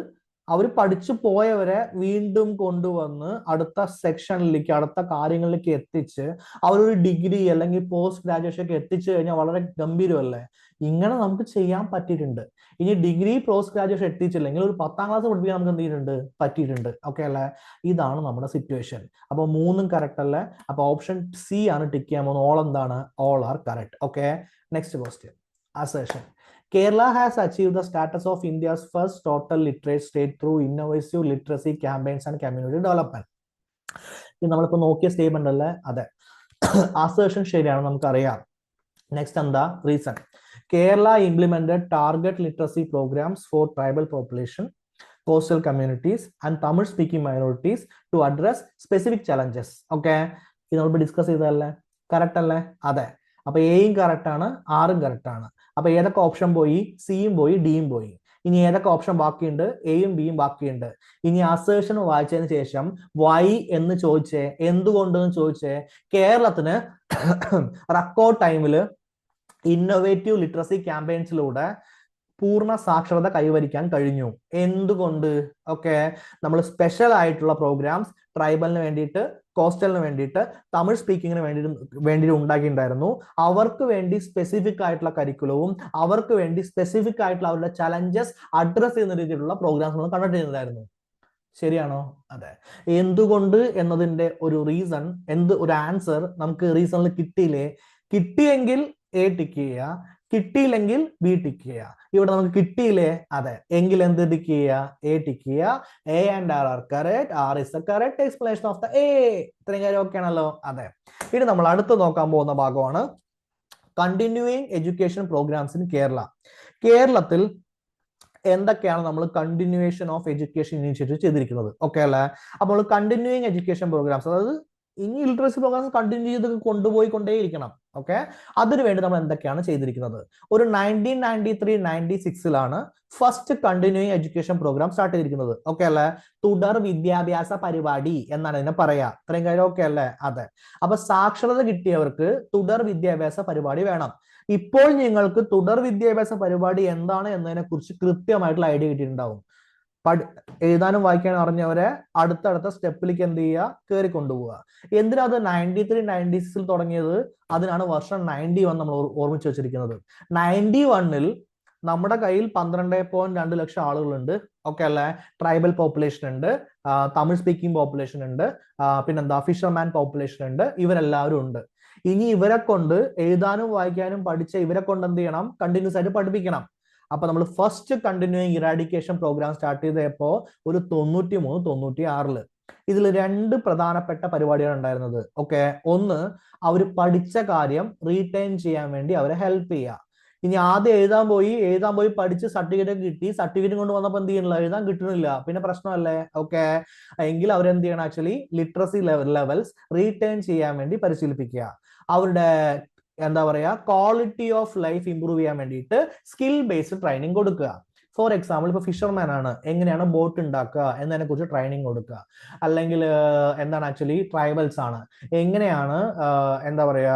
അവർ പഠിച്ചു പോയവരെ വീണ്ടും കൊണ്ടുവന്ന് അടുത്ത സെക്ഷനിലേക്ക്, അടുത്ത കാര്യങ്ങളിലേക്ക് എത്തിച്ച് അവരൊരു ഡിഗ്രി അല്ലെങ്കിൽ പോസ്റ്റ് ഗ്രാജുവേഷൻ ഒക്കെ എത്തിച്ചു കഴിഞ്ഞാൽ വളരെ ഗംഭീരമല്ലേ? ഇങ്ങനെ നമുക്ക് ചെയ്യാൻ പറ്റിയിട്ടുണ്ട്. ഇനി ഡിഗ്രി പോസ്റ്റ് ഗ്രാജുവേഷൻ എത്തിച്ചില്ലെങ്കിൽ ഒരു 10ാം ക്ലാസ് പഠിപ്പിക്കാൻ നമുക്ക് എന്ത് ചെയ്തിട്ടുണ്ട്, പറ്റിയിട്ടുണ്ട്. ഓക്കെ അല്ലേ? ഇതാണ് നമ്മുടെ സിറ്റുവേഷൻ. അപ്പൊ 3ഉം കറക്റ്റ് അല്ലേ? അപ്പൊ ഓപ്ഷൻ സി ആണ് ടിക്ക് ചെയ്യാൻ പോകുന്നത്. ഓൾ എന്താണ്? All are correct. Okay, next question. Assertion. Kerala has achieved the status of India's first total literate state through innovative literacy campaigns and community development. ഇത് നമ്മളിപ്പോൾ നോക്കിയ സ്റ്റേറ്റ്മെന്റ് അല്ലേ? അതെ, അസേഷൻ ശരിയാണ്, നമുക്കറിയാം. നെക്സ്റ്റ് എന്താ reason? Kerala implemented target literacy programs for tribal population, coastal communities and Tamil speaking minorities to address specific challenges. Okay, ഇത് നമ്മൾ ഡിസ്കസ് ചെയ്തതല്ലേ? കറക്റ്റ് അല്ലേ? അതെ. അപ്പൊ എയും കറക്റ്റ് ആണ്, ആറും കറക്റ്റ് ആണ്. അപ്പൊ ഏതൊക്കെ ഓപ്ഷൻ പോയി? സിയും പോയി, ഡിയും പോയി. ഇനി ഏതൊക്കെ ഓപ്ഷൻ ബാക്കിയുണ്ട്? എയും ബിയും ബാക്കിയുണ്ട്. ഇനി അസേഷൻ വായിച്ചതിന് ശേഷം വൈ എന്ന് ചോദിച്ചേ, എന്തുകൊണ്ടെന്ന് ചോദിച്ചേ. കേരളത്തിന് റെക്കോർഡ് ടൈമില് ഇന്നോവേറ്റീവ് ലിറ്ററസി ക്യാമ്പയിൻസിലൂടെ പൂർണ്ണ സാക്ഷരത കൈവരിക്കാൻ കഴിഞ്ഞു. എന്തുകൊണ്ട്? ഓക്കെ, നമ്മൾ സ്പെഷ്യൽ ആയിട്ടുള്ള പ്രോഗ്രാംസ് ട്രൈബലിന് വേണ്ടിയിട്ട്, കോസ്റ്റലിന് വേണ്ടിയിട്ട്, തമിഴ് സ്പീക്കിങ്ങിന് വേണ്ടിയിട്ട് ഉണ്ടാക്കിയിട്ടുണ്ടായിരുന്നു. അവർക്ക് വേണ്ടി സ്പെസിഫിക് ആയിട്ടുള്ള കരിക്കുലവും അവർക്ക് വേണ്ടി സ്പെസിഫിക് ആയിട്ടുള്ള അവരുടെ ചലഞ്ചസ് അഡ്രസ് ചെയ്യുന്ന രീതിയിലുള്ള പ്രോഗ്രാംസ് നമ്മൾ കണ്ടക്ട് ചെയ്യുന്നതായിരുന്നു. ശരിയാണോ? അതെ. എന്തുകൊണ്ട് എന്നതിന്റെ ഒരു റീസൺ, ഒരു ആൻസർ നമുക്ക് റീസണിൽ കിട്ടിയില്ലേ? കിട്ടിയെങ്കിൽ എ ടിക്ക് ചെയ്യുക, കിട്ടിയില്ലെങ്കിൽ ബി ടിക്ക് ചെയ്യുക. ഇവിടെ നമുക്ക് കിട്ടിയില്ലേ? അതെ. എങ്കിൽ എന്ത് ടിക്ക് ചെയ്യുക? എ ടിക്ക് ചെയ്യുക. A and R R correct. R is the correct explanation of the A. ഇത്രയും കാര്യം ഓക്കെ ആണല്ലോ? അതെ. ഇനി നമ്മൾ അടുത്ത് നോക്കാൻ പോകുന്ന ഭാഗമാണ് continuing education programs in Kerala. കേരളത്തിൽ എന്തൊക്കെയാണ് നമ്മൾ കണ്ടിന്യൂവേഷൻ ഓഫ് എഡ്യൂക്കേഷൻ ഇനീഷ്യേറ്റീവ് ചെയ്തിരിക്കുന്നത്? ഓക്കെ അല്ലേ? അപ്പോൾ കണ്ടിന്യൂയിങ് എഡ്യൂക്കേഷൻ പ്രോഗ്രാംസ്, അതായത് ഇനി ലിറ്ററസി പ്രോഗ്രാംസ് കണ്ടിന്യൂ ചെയ്ത് കൊണ്ടുപോയിക്കൊണ്ടേയിരിക്കണം. ഓക്കെ, അതിനുവേണ്ടി നമ്മൾ എന്തൊക്കെയാണ് ചെയ്തിരിക്കുന്നത്? ഒരു 1993-96 first continuing education program start ചെയ്തിരിക്കുന്നത്. ഓക്കെ അല്ലേ? തുടർ വിദ്യാഭ്യാസ പരിപാടി എന്നാണ് ഇതിനെ പറയാ. ഇത്രയും കാര്യം ഓക്കെ അല്ലേ? അതെ. അപ്പൊ സാക്ഷരത കിട്ടിയവർക്ക് തുടർ വിദ്യാഭ്യാസ പരിപാടി വേണം. ഇപ്പോൾ നിങ്ങൾക്ക് തുടർ വിദ്യാഭ്യാസ പരിപാടി എന്താണ് എന്നതിനെ കുറിച്ച് കൃത്യമായിട്ടുള്ള ഐഡിയ കിട്ടിയിട്ടുണ്ടാവും. എഴുതാനും വായിക്കാനും അറിഞ്ഞവരെ അടുത്തടുത്ത സ്റ്റെപ്പിലേക്ക് എന്ത് ചെയ്യുക? കയറി കൊണ്ടുപോവുക. എന്തിനാ അത് 93-96 തുടങ്ങിയത്? അതിനാണ് വർഷം 91 നമ്മൾ ഓർമ്മിച്ച് വെച്ചിരിക്കുന്നത്. 91 നമ്മുടെ കയ്യിൽ 12.2 ലക്ഷം ആളുകളുണ്ട്. ഓക്കെ അല്ലേ? ട്രൈബൽ പോപ്പുലേഷൻ ഉണ്ട്, തമിഴ് സ്പീക്കിംഗ് പോപ്പുലേഷൻ ഉണ്ട്, പിന്നെന്താ ഫിഷർമാൻ പോപ്പുലേഷൻ ഉണ്ട്. ഇവരെല്ലാവരും ഉണ്ട്. ഇനി ഇവരെ കൊണ്ട് എഴുതാനും വായിക്കാനും പഠിച്ച ഇവരെ കൊണ്ട് എന്ത് ചെയ്യണം? കണ്ടിന്യൂസ് ആയിട്ട് പഠിപ്പിക്കണം. അപ്പൊ നമ്മൾ first continuing eradication program start ചെയ്തപ്പോ ഒരു 93-96 ഇതിൽ 2 പ്രധാനപ്പെട്ട പരിപാടികൾ ഉണ്ടായിരുന്നത്. ഓക്കെ, ഒന്ന് അവർ പഠിച്ച കാര്യം റീറ്റെയിൻ ചെയ്യാൻ വേണ്ടി അവരെ ഹെൽപ്പ് ചെയ്യുക. ഇനി ആദ്യം എഴുതാൻ പോയി പഠിച്ച് സർട്ടിഫിക്കറ്റ് കിട്ടി, സർട്ടിഫിക്കറ്റ് കൊണ്ട് വന്നപ്പോൾ എന്ത് ചെയ്യണില്ല? എഴുതാൻ കിട്ടണില്ല. പിന്നെ പ്രശ്നമല്ലേ? ഓക്കെ, എങ്കിൽ അവരെന്ത് ചെയ്യണം? ആക്ച്വലി ലിറ്ററസി ലെവൽസ് റീറ്റെയിൻ ചെയ്യാൻ വേണ്ടി പരിശീലിപ്പിക്കുക. അവരുടെ എന്താ പറയാ, ക്വാളിറ്റി ഓഫ് ലൈഫ് ഇംപ്രൂവ് ചെയ്യാൻ വേണ്ടിയിട്ട് സ്കിൽ ബേസ്ഡ് ട്രെയിനിങ് കൊടുക്കുക. ഫോർ എക്സാമ്പിൾ, ഇപ്പൊ ഫിഷർമാൻ ആണ്, എങ്ങനെയാണ് ബോട്ട് ഉണ്ടാക്കുക എന്നതിനെ കുറിച്ച് ട്രെയിനിങ് കൊടുക്കുക. അല്ലെങ്കിൽ എന്താണ് ആക്ച്വലി ട്രൈബൽസ് ആണ്, എങ്ങനെയാണ് എന്താ പറയാ,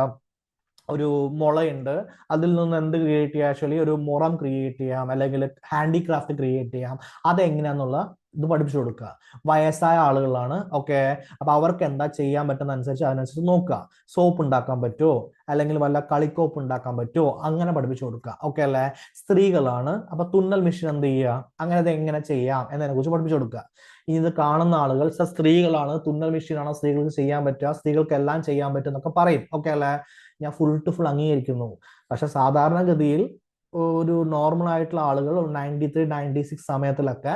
ഒരു മുളയുണ്ട്, അതിൽ നിന്ന് എന്ത് ക്രിയേറ്റ് ചെയ്യാം? ആക്ച്വലി ഒരു മുറം ക്രിയേറ്റ് ചെയ്യാം, അല്ലെങ്കിൽ ഹാൻഡിക്രാഫ്റ്റ് ക്രിയേറ്റ് ചെയ്യാം. അതെങ്ങനെയാന്നുള്ള ഇത് പഠിപ്പിച്ചു കൊടുക്കുക. വയസ്സായ ആളുകളാണ്. ഓക്കെ, അപ്പൊ അവർക്ക് എന്താ ചെയ്യാൻ പറ്റുന്ന അനുസരിച്ച് അതിനനുസരിച്ച് നോക്കുക. സോപ്പ് ഉണ്ടാക്കാൻ പറ്റുമോ, അല്ലെങ്കിൽ വല്ല കളിക്കോപ്പ് ഉണ്ടാക്കാൻ പറ്റുമോ, അങ്ങനെ പഠിപ്പിച്ചു കൊടുക്കുക. ഓക്കെ അല്ലേ? സ്ത്രീകളാണ്, അപ്പൊ തുന്നൽ മെഷീൻ എന്ത് ചെയ്യുക, അങ്ങനെ അത് എങ്ങനെ ചെയ്യാം എന്നതിനെ കുറിച്ച് പഠിപ്പിച്ചു കൊടുക്കുക. ഇനി ഇത് കാണുന്ന ആളുകൾ സ്ത്രീകളാണ്, തുന്നൽ മെഷീനാണ് സ്ത്രീകൾക്ക് ചെയ്യാൻ പറ്റുക, സ്ത്രീകൾക്ക് എല്ലാം ചെയ്യാൻ പറ്റും എന്നൊക്കെ പറയും. ഓക്കെ അല്ലേ? ഞാൻ ഫുൾ ടു ഫുൾ അംഗീകരിക്കുന്നു. പക്ഷെ സാധാരണഗതിയിൽ ഒരു നോർമൽ ആയിട്ടുള്ള ആളുകൾ 93-96 സമയത്തിലൊക്കെ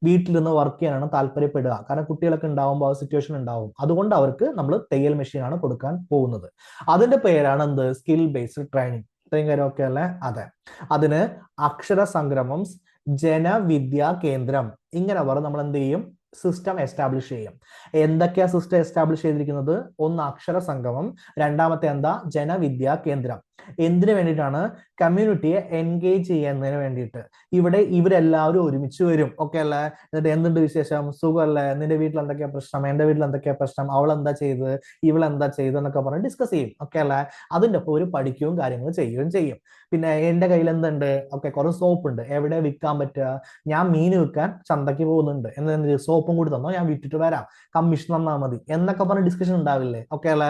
വീട്ടിൽ നിന്ന് വർക്ക് ചെയ്യാനാണ് താല്പര്യപ്പെടുക. കാരണം കുട്ടികളൊക്കെ ഉണ്ടാവുമ്പോൾ ആ സിറ്റുവേഷൻ ഉണ്ടാവും. അതുകൊണ്ട് അവർക്ക് നമ്മൾ തയ്യൽ മെഷീനാണ് കൊടുക്കാൻ പോകുന്നത്. അതിന്റെ പേരാണ് എന്ത്? Skill based training. ഇത്രയും കാര്യം ഓക്കെ അല്ലേ? അതെ. അതിന് അക്ഷര സംഗ്രമം, ജനവിദ്യാ കേന്ദ്രം, ഇങ്ങനെ അവർ നമ്മൾ എന്ത് ചെയ്യും? സിസ്റ്റം എസ്റ്റാബ്ലിഷ് ചെയ്യും. എന്തൊക്കെയാ സിസ്റ്റം എസ്റ്റാബ്ലിഷ് ചെയ്തിരിക്കുന്നത്? ഒന്ന് അക്ഷര സംഗമം, രണ്ടാമത്തെ എന്താ? ജനവിദ്യാ കേന്ദ്രം. എന്തിനു വേണ്ടിയിട്ടാണ്? കമ്മ്യൂണിറ്റിയെ എൻഗേജ് ചെയ്യുന്നതിന് വേണ്ടിയിട്ട്. ഇവിടെ ഇവരെല്ലാവരും ഒരുമിച്ച് വരും. ഓക്കെ അല്ലേ? എന്നിട്ട് എന്തുണ്ട് വിശേഷം, സുഖമല്ലേ, നിന്റെ വീട്ടിൽ എന്തൊക്കെയാ പ്രശ്നം, എന്റെ വീട്ടിൽ എന്തൊക്കെയാ പ്രശ്നം, അവൾ എന്താ ചെയ്ത്, ഇവളെന്താ ചെയ്ത് എന്നൊക്കെ പറഞ്ഞ് ഡിസ്കസ് ചെയ്യും. ഓക്കെ അല്ലേ? അതിൻ്റെ ഒപ്പം ഒരു പഠിക്കുകയും കാര്യങ്ങൾ ചെയ്യുകയും ചെയ്യും. പിന്നെ എൻ്റെ കയ്യിൽ എന്തുണ്ട്, ഓക്കെ, കുറച്ച് സോപ്പ് ഉണ്ട്, എവിടെ വിൽക്കാൻ പറ്റുക, ഞാൻ മീൻ വിൽക്കാൻ ചന്തയ്ക്ക് പോകുന്നുണ്ട്, എന്തെങ്കിലും സോപ്പും കൂടി തന്നോ, ഞാൻ വിറ്റിട്ട് വരാം, കമ്മീഷൻ തന്നാൽ മതി എന്നൊക്കെ പറഞ്ഞ ഡിസ്കഷൻ ഉണ്ടാവില്ലേ? ഓക്കെ അല്ലേ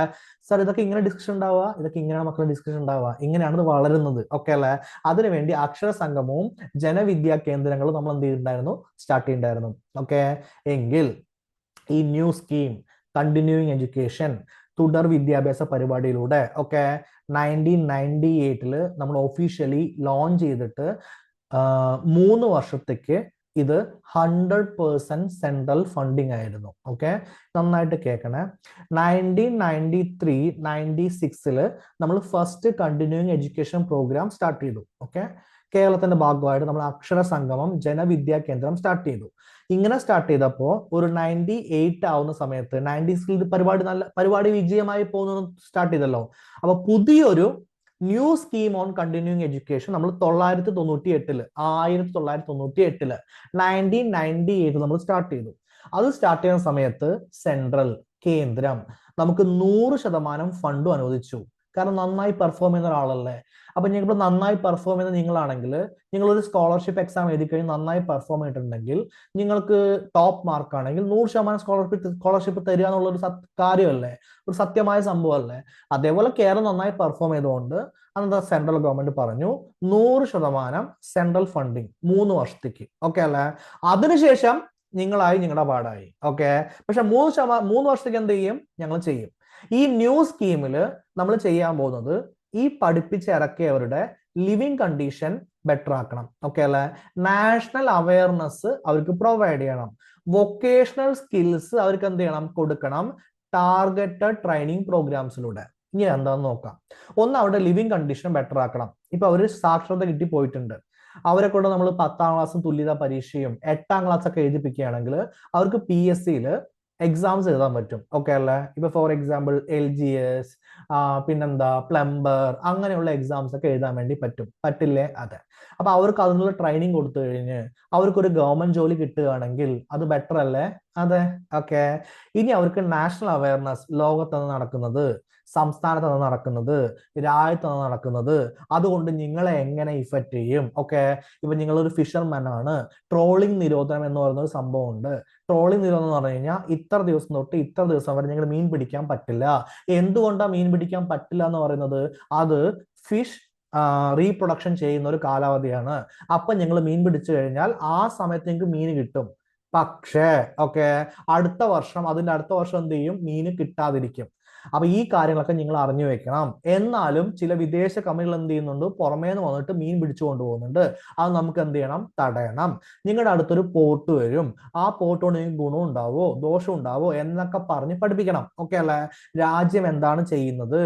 സാർ? ഇതൊക്കെ ഇങ്ങനെ ഡിസ്കഷൻ ഉണ്ടാവുക, ഇതൊക്കെ ഇങ്ങനെയാണ് മക്കളെ ഡിസ്കഷൻ ഉണ്ടാവുക, ഇങ്ങനെയാണ് ഇത് വളരുന്നത്. ഓക്കെ അല്ലേ? അതിനുവേണ്ടി അക്ഷര സംഗമവും ജനവിദ്യാ കേന്ദ്രങ്ങളും നമ്മൾ എന്ത് ചെയ്തിട്ടുണ്ടായിരുന്നു, സ്റ്റാർട്ട് ചെയ്തിട്ടുണ്ടായിരുന്നു. ഓക്കെ, എങ്കിൽ ഈ ന്യൂ സ്കീം കണ്ടിന്യൂയിങ് എഡ്യൂക്കേഷൻ തുടർ വിദ്യാഭ്യാസ പരിപാടിയിലൂടെ ഓക്കെ 1998 നമ്മൾ ഒഫീഷ്യലി ലോഞ്ച് ചെയ്തിട്ട് 3 വർഷത്തേക്ക് ഇത് 100% സെൻട്രൽ ഫണ്ടിങ് ആയിരുന്നു. ഓക്കെ, നന്നായിട്ട് കേൾക്കണേ. 1993-96 നമ്മൾ first continuing education program start ചെയ്തു. ഓക്കെ, കേരളത്തിന്റെ ഭാഗമായിട്ട് നമ്മൾ അക്ഷര സംഗമം ജനവിദ്യാ കേന്ദ്രം സ്റ്റാർട്ട് ചെയ്തു. ഇങ്ങനെ സ്റ്റാർട്ട് ചെയ്തപ്പോൾ ഒരു 98 ആവുന്ന സമയത്ത് 90s പരിപാടി വിജയമായി പോകുന്നത് സ്റ്റാർട്ട് ചെയ്തല്ലോ. അപ്പൊ പുതിയൊരു new scheme on continuing education നമ്മൾ 1998 1998 നമ്മൾ സ്റ്റാർട്ട് ചെയ്തു. അത് സ്റ്റാർട്ട് ചെയ്യുന്ന സമയത്ത് സെൻട്രൽ കേന്ദ്രം നമുക്ക് 100% ഫണ്ടും അനുവദിച്ചു. കാരണം നന്നായി പെർഫോം ചെയ്യുന്ന ഒരാളല്ലേ. അപ്പൊ നിങ്ങൾ നന്നായി പെർഫോം ചെയ്യുന്ന നിങ്ങളാണെങ്കിൽ, നിങ്ങൾ ഒരു സ്കോളർഷിപ്പ് എക്സാം എഴുതി കഴിഞ്ഞ് നന്നായി പെർഫോം ചെയ്തിട്ടുണ്ടെങ്കിൽ, നിങ്ങൾക്ക് ടോപ്പ് മാർക്ക് ആണെങ്കിൽ 100% സ്കോളർഷിപ്പ് തരിക എന്നുള്ളൊരു കാര്യമല്ലേ, ഒരു സത്യമായ സംഭവമല്ലേ. അതേപോലെ കേരളം നന്നായി പെർഫോം ചെയ്തുകൊണ്ട് അന്നത്തെ സെൻട്രൽ ഗവൺമെന്റ് പറഞ്ഞു 100% സെൻട്രൽ ഫണ്ടിങ് 3 വർഷത്തേക്ക്. ഓക്കെ അല്ലേ? അതിനുശേഷം നിങ്ങളുടെ പാടായി. ഓക്കെ, പക്ഷെ 3 വർഷത്തേക്ക് എന്ത് ചെയ്യും? ഞങ്ങൾ ചെയ്യും. ഈ ന്യൂ സ്കീമിൽ നമ്മൾ ചെയ്യാൻ പോകുന്നത് ഈ പഠിപ്പിച്ചിറക്കിയവരുടെ ലിവിങ് കണ്ടീഷൻ ബെറ്റർ ആക്കണം. ഓക്കെ അല്ലെ? നാഷണൽ അവയർനെസ് അവർക്ക് പ്രൊവൈഡ് ചെയ്യണം. വൊക്കേഷണൽ സ്കിൽസ് അവർക്ക് എന്ത് ചെയ്യണം? കൊടുക്കണം. ടാർഗറ്റഡ് ട്രെയിനിങ് പ്രോഗ്രാംസിലൂടെ. ഇനി എന്താന്ന് നോക്കാം. ഒന്ന്, അവരുടെ ലിവിങ് കണ്ടീഷൻ ബെറ്റർ ആക്കണം. ഇപ്പൊ അവര് സാക്ഷരത കിട്ടി പോയിട്ടുണ്ട്, അവരെ കൊണ്ട് നമ്മൾ 10ാം ക്ലാസ്സും തുല്യതാ പരീക്ഷയും 8ാം ക്ലാസ് ഒക്കെ എഴുതിപ്പിക്കുകയാണെങ്കിൽ അവർക്ക് PSCയിൽ എക്സാംസ് എഴുതാൻ പറ്റും. ഓക്കെ അല്ലേ? ഇപ്പൊ ഫോർ എക്സാമ്പിൾ LGS, പിന്നെന്താ പ്ലംബർ, അങ്ങനെയുള്ള എക്സാംസ് ഒക്കെ എഴുതാൻ വേണ്ടി പറ്റില്ലേ? അതെ. അപ്പൊ അവർക്ക് അതിനുള്ള ട്രെയിനിങ് കൊടുത്തു കഴിഞ്ഞ് അവർക്കൊരു ഗവൺമെന്റ് ജോലി കിട്ടുകയാണെങ്കിൽ അത് ബെറ്റർ അല്ലേ? അതെ. ഓക്കെ, ഇനി അവർക്ക് നാഷണൽ അവയർനെസ്, ലോകത്താണ് നടക്കുന്നത്, സംസ്ഥാനത്താണ് നടക്കുന്നത്, രാജ്യത്താണ് നടക്കുന്നത്, അതുകൊണ്ട് നിങ്ങളെ എങ്ങനെ ഇഫക്റ്റ് ചെയ്യും? ഓക്കെ, ഇപ്പൊ നിങ്ങളൊരു ഫിഷർമാൻ ആണ്, ട്രോളിംഗ് നിരോധനം എന്ന് പറയുന്ന ഒരു സംഭവം ഉണ്ട്. ട്രോളിംഗ് നിരോധനം എന്ന് പറഞ്ഞു കഴിഞ്ഞാൽ ഇത്ര ദിവസം തൊട്ട് ഇത്ര ദിവസം വരെ നിങ്ങൾ മീൻ പിടിക്കാൻ പറ്റില്ല. എന്തുകൊണ്ടാണ് മീൻ പിടിക്കാൻ പറ്റില്ല എന്ന് പറയുന്നത്? അത് ഫിഷ് റീപ്രൊഡക്ഷൻ ചെയ്യുന്ന ഒരു കാലാവധിയാണ്. അപ്പൊ നിങ്ങൾ മീൻ പിടിച്ചു കഴിഞ്ഞാൽ ആ സമയത്ത് നിങ്ങൾക്ക് മീൻ കിട്ടും. പക്ഷേ ഓക്കെ, അതിന്റെ അടുത്ത വർഷം എന്ത് ചെയ്യും? മീന് കിട്ടാതിരിക്കും. അപ്പൊ ഈ കാര്യങ്ങളൊക്കെ നിങ്ങൾ അറിഞ്ഞു വെക്കണം. എന്നാലും ചില വിദേശ കമ്പനികൾ എന്ത് ചെയ്യുന്നുണ്ട്? പുറമേ നിന്ന് വന്നിട്ട് മീൻ പിടിച്ചു കൊണ്ടുപോകുന്നുണ്ട്. അത് നമുക്ക് എന്ത് ചെയ്യണം? തടയണം. നിങ്ങളുടെ അടുത്തൊരു പോർട്ട് വരും, ആ പോർട്ട് കൊണ്ട് നിങ്ങൾക്ക് ഗുണം ഉണ്ടാവോ ദോഷം ഉണ്ടാവോ എന്നൊക്കെ പറഞ്ഞ് പഠിപ്പിക്കണം. ഓക്കെ അല്ലെ? രാജ്യം എന്താണ് ചെയ്യുന്നത്,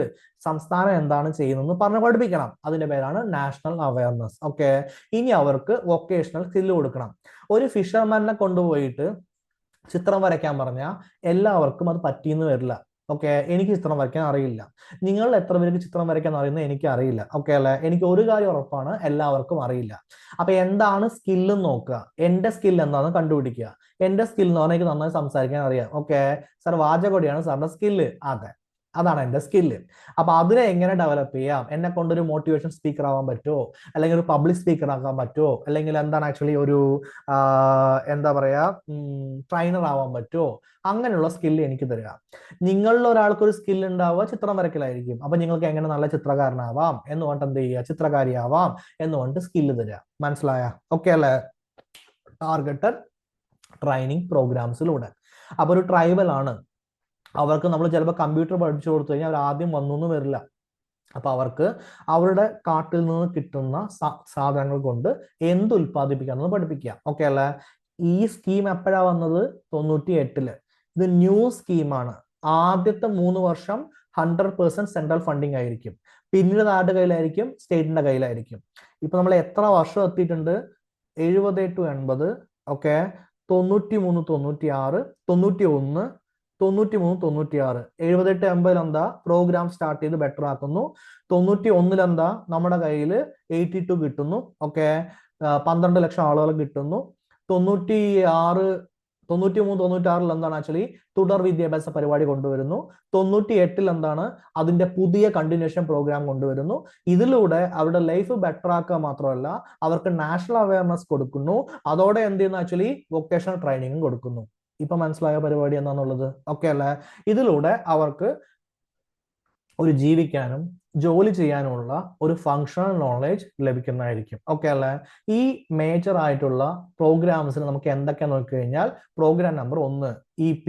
സംസ്ഥാനം എന്താണ് ചെയ്യുന്നത് പറഞ്ഞ് പഠിപ്പിക്കണം. അതിന്റെ പേരാണ് നാഷണൽ അവയർനെസ്. ഓക്കെ, ഇനി അവർക്ക് വൊക്കേഷണൽ സ്കില്ല് കൊടുക്കണം. ഒരു ഫിഷർമാനെ കൊണ്ടുപോയിട്ട് ചിത്രം വരയ്ക്കാൻ പറഞ്ഞാൽ എല്ലാവർക്കും അത് പറ്റിയെന്ന് വരില്ല. ഓക്കെ, എനിക്ക് ചിത്രം വരയ്ക്കാൻ അറിയില്ല. നിങ്ങൾ എത്ര പേർക്ക് ചിത്രം വരയ്ക്കാൻ അറിയുന്നത് എനിക്ക് അറിയില്ല. ഓക്കെ അല്ലെ? എനിക്ക് ഒരു കാര്യം ഉറപ്പാണ്, എല്ലാവർക്കും അറിയില്ല. അപ്പൊ എന്താണ് സ്കില്ല് നോക്കുക, എന്റെ സ്കിൽ എന്താണെന്ന് കണ്ടുപിടിക്കുക. എന്റെ സ്കിൽ എന്ന് പറഞ്ഞാൽ എനിക്ക് നന്നായി സംസാരിക്കാൻ അറിയാം. ഓക്കെ, സാർ വാചകോടിയാണ് സാറിന്റെ സ്കില്ല്. അതെ, അതാണ് എന്റെ സ്കില്ല്. അപ്പൊ അതിനെ എങ്ങനെ ഡെവലപ്പ് ചെയ്യാം? എന്നെ കൊണ്ടൊരു മോട്ടിവേഷൻ സ്പീക്കർ ആവാൻ പറ്റുമോ, അല്ലെങ്കിൽ ഒരു പബ്ലിക് സ്പീക്കർ ആക്കാൻ പറ്റുമോ, അല്ലെങ്കിൽ എന്താണ് ആക്ച്വലി ഒരു എന്താ പറയാ ട്രെയിനർ ആവാൻ പറ്റുമോ? അങ്ങനെയുള്ള സ്കില്ല് എനിക്ക് തരിക. നിങ്ങളിൽ ഒരാൾക്ക് ഒരു സ്കിൽ ഉണ്ടാവുക ചിത്രം വരയ്ക്കലായിരിക്കും. അപ്പൊ നിങ്ങൾക്ക് എങ്ങനെ നല്ല ചിത്രകാരനാവാം എന്ന് പറഞ്ഞിട്ട് എന്ത് ചെയ്യുക? ചിത്രകാരിയാവാം എന്ന് പറഞ്ഞിട്ട് സ്കില്ല് തരിക. മനസ്സിലായ? ഓക്കെ അല്ലേ? ടാർഗറ്റഡ് ട്രെയിനിങ് പ്രോഗ്രാംസിലൂടെ. അപ്പൊ ഒരു ട്രൈബൽ ആണ്, അവർക്ക് നമ്മൾ ചിലപ്പോൾ കമ്പ്യൂട്ടർ പഠിപ്പിച്ചു കൊടുത്തു കഴിഞ്ഞാൽ അവർ ആദ്യം വന്നൊന്നും വരില്ല. അപ്പൊ അവർക്ക് അവരുടെ കാട്ടിൽ നിന്ന് കിട്ടുന്ന സാധനങ്ങൾ കൊണ്ട് എന്ത് ഉൽപ്പാദിപ്പിക്കാമെന്ന് പഠിപ്പിക്കുക. ഓക്കെ അല്ലേ? ഈ സ്കീം എപ്പോഴാ വന്നത്? 98. ഇത് ന്യൂ സ്കീമാണ്. ആദ്യത്തെ 3 വർഷം 100% സെൻട്രൽ ഫണ്ടിങ് ആയിരിക്കും. പിന്നീട് ആരുടെ കയ്യിലായിരിക്കും? സ്റ്റേറ്റിന്റെ കയ്യിലായിരിക്കും. ഇപ്പൊ നമ്മൾ എത്ര വർഷം എത്തിയിട്ടുണ്ട്? 70 to 80. ഓക്കെ, 93, 96, 91, 93, 96, 78, 80 എന്താ? പ്രോഗ്രാം സ്റ്റാർട്ട് ചെയ്ത് ബെറ്റർ ആക്കുന്നു. 91 എന്താ? നമ്മുടെ കയ്യിൽ 82 കിട്ടുന്നു. ഓക്കെ, 12 ലക്ഷം ആളുകൾ കിട്ടുന്നു. 96 93-96 എന്താണ് ആക്ച്വലി തുടർ വിദ്യാഭ്യാസ പരിപാടി കൊണ്ടുവരുന്നു. 98 എന്താണ് അതിന്റെ പുതിയ കണ്ടിന്യൂഷൻ പ്രോഗ്രാം കൊണ്ടുവരുന്നു. ഇതിലൂടെ അവരുടെ ലൈഫ് ബെറ്റർ ആക്കുക മാത്രമല്ല അവർക്ക് നാഷണൽ അവയർനെസ് കൊടുക്കുന്നു. അതോടെ എന്ത് ചെയ്യുന്നു ആക്ച്വലി വൊക്കേഷണൽ ട്രെയിനിങ്ങും കൊടുക്കുന്നു. ഇപ്പൊ മനസ്സിലായ പരിപാടി എന്താണെന്നുള്ളത്? ഓക്കെ അല്ലേ? ഇതിലൂടെ അവർക്ക് ഒരു ജീവിക്കാനും ജോലി ചെയ്യാനുമുള്ള ഒരു ഫങ്ഷണൽ നോളേജ് ലഭിക്കുന്നതായിരിക്കും. ഓക്കെ അല്ലേ? ഈ മേജർ ആയിട്ടുള്ള പ്രോഗ്രാംസിന് നമുക്ക് എന്തൊക്കെ നോക്കിക്കഴിഞ്ഞാൽ program number 1 EP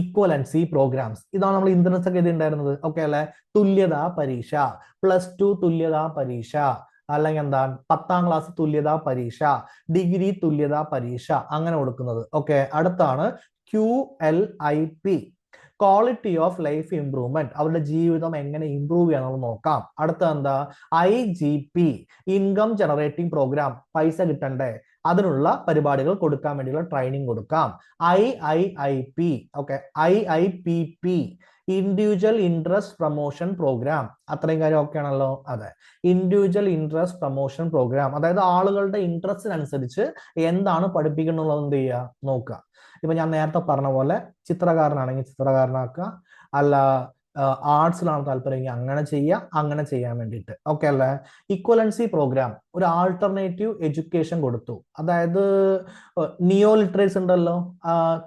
equivalency programs. ഇതാണ് നമ്മൾ ഇന്ദ്രൻസ് ഒക്കെ എഴുതിണ്ടായിരുന്നത്. ഓക്കെ അല്ലേ? തുല്യതാ പരീക്ഷ, +2 തുല്യതാ പരീക്ഷ, അല്ലെങ്കിൽ എന്താ 10ാം ക്ലാസ് തുല്യതാ പരീക്ഷ, ഡിഗ്രി തുല്യതാ പരീക്ഷ, അങ്ങനെ കൊടുക്കുന്നത്. ഓക്കെ. അടുത്താണ് QLIP quality of life improvement, അവരുടെ ജീവിതം എങ്ങനെ ഇംപ്രൂവ് ചെയ്യാൻ നോക്കാം. അടുത്ത എന്താ IGP ഇൻകം ജനറേറ്റിംഗ് പ്രോഗ്രാം, പൈസ കിട്ടണ്ടേ, അതിനുള്ള പരിപാടികൾ കൊടുക്കാൻ വേണ്ടിയുള്ള ട്രെയിനിങ് കൊടുക്കാം. IIIP okay, IIPP individual interest promotion program. അത്രയും കാര്യം ഓക്കെ ആണല്ലോ? അതെ, ഇൻഡിവിജ്വൽ ഇൻട്രസ്റ്റ് പ്രൊമോഷൻ പ്രോഗ്രാം, അതായത് ആളുകളുടെ ഇൻട്രസ്റ്റിനനുസരിച്ച് എന്താണ് പഠിപ്പിക്കുന്നുള്ളത് എന്ത് ചെയ്യുക നോക്കുക. ഇപ്പൊ ഞാൻ നേരത്തെ പറഞ്ഞ പോലെ ചിത്രകാരനാണെങ്കിൽ ചിത്രകാരനാക്കുക, അല്ല ആർട്സിലാണ് താല്പര്യമെങ്കിൽ അങ്ങനെ ചെയ്യുക, അങ്ങനെ ചെയ്യാൻ വേണ്ടിയിട്ട്. ഓക്കെ അല്ലേ? ഇക്വലൻസി പ്രോഗ്രാം ഒരു ആൾട്ടർനേറ്റീവ് എഡ്യൂക്കേഷൻ കൊടുത്തു. അതായത് നിയോ ലിറ്ററേറ്റ്സ് ഉണ്ടല്ലോ,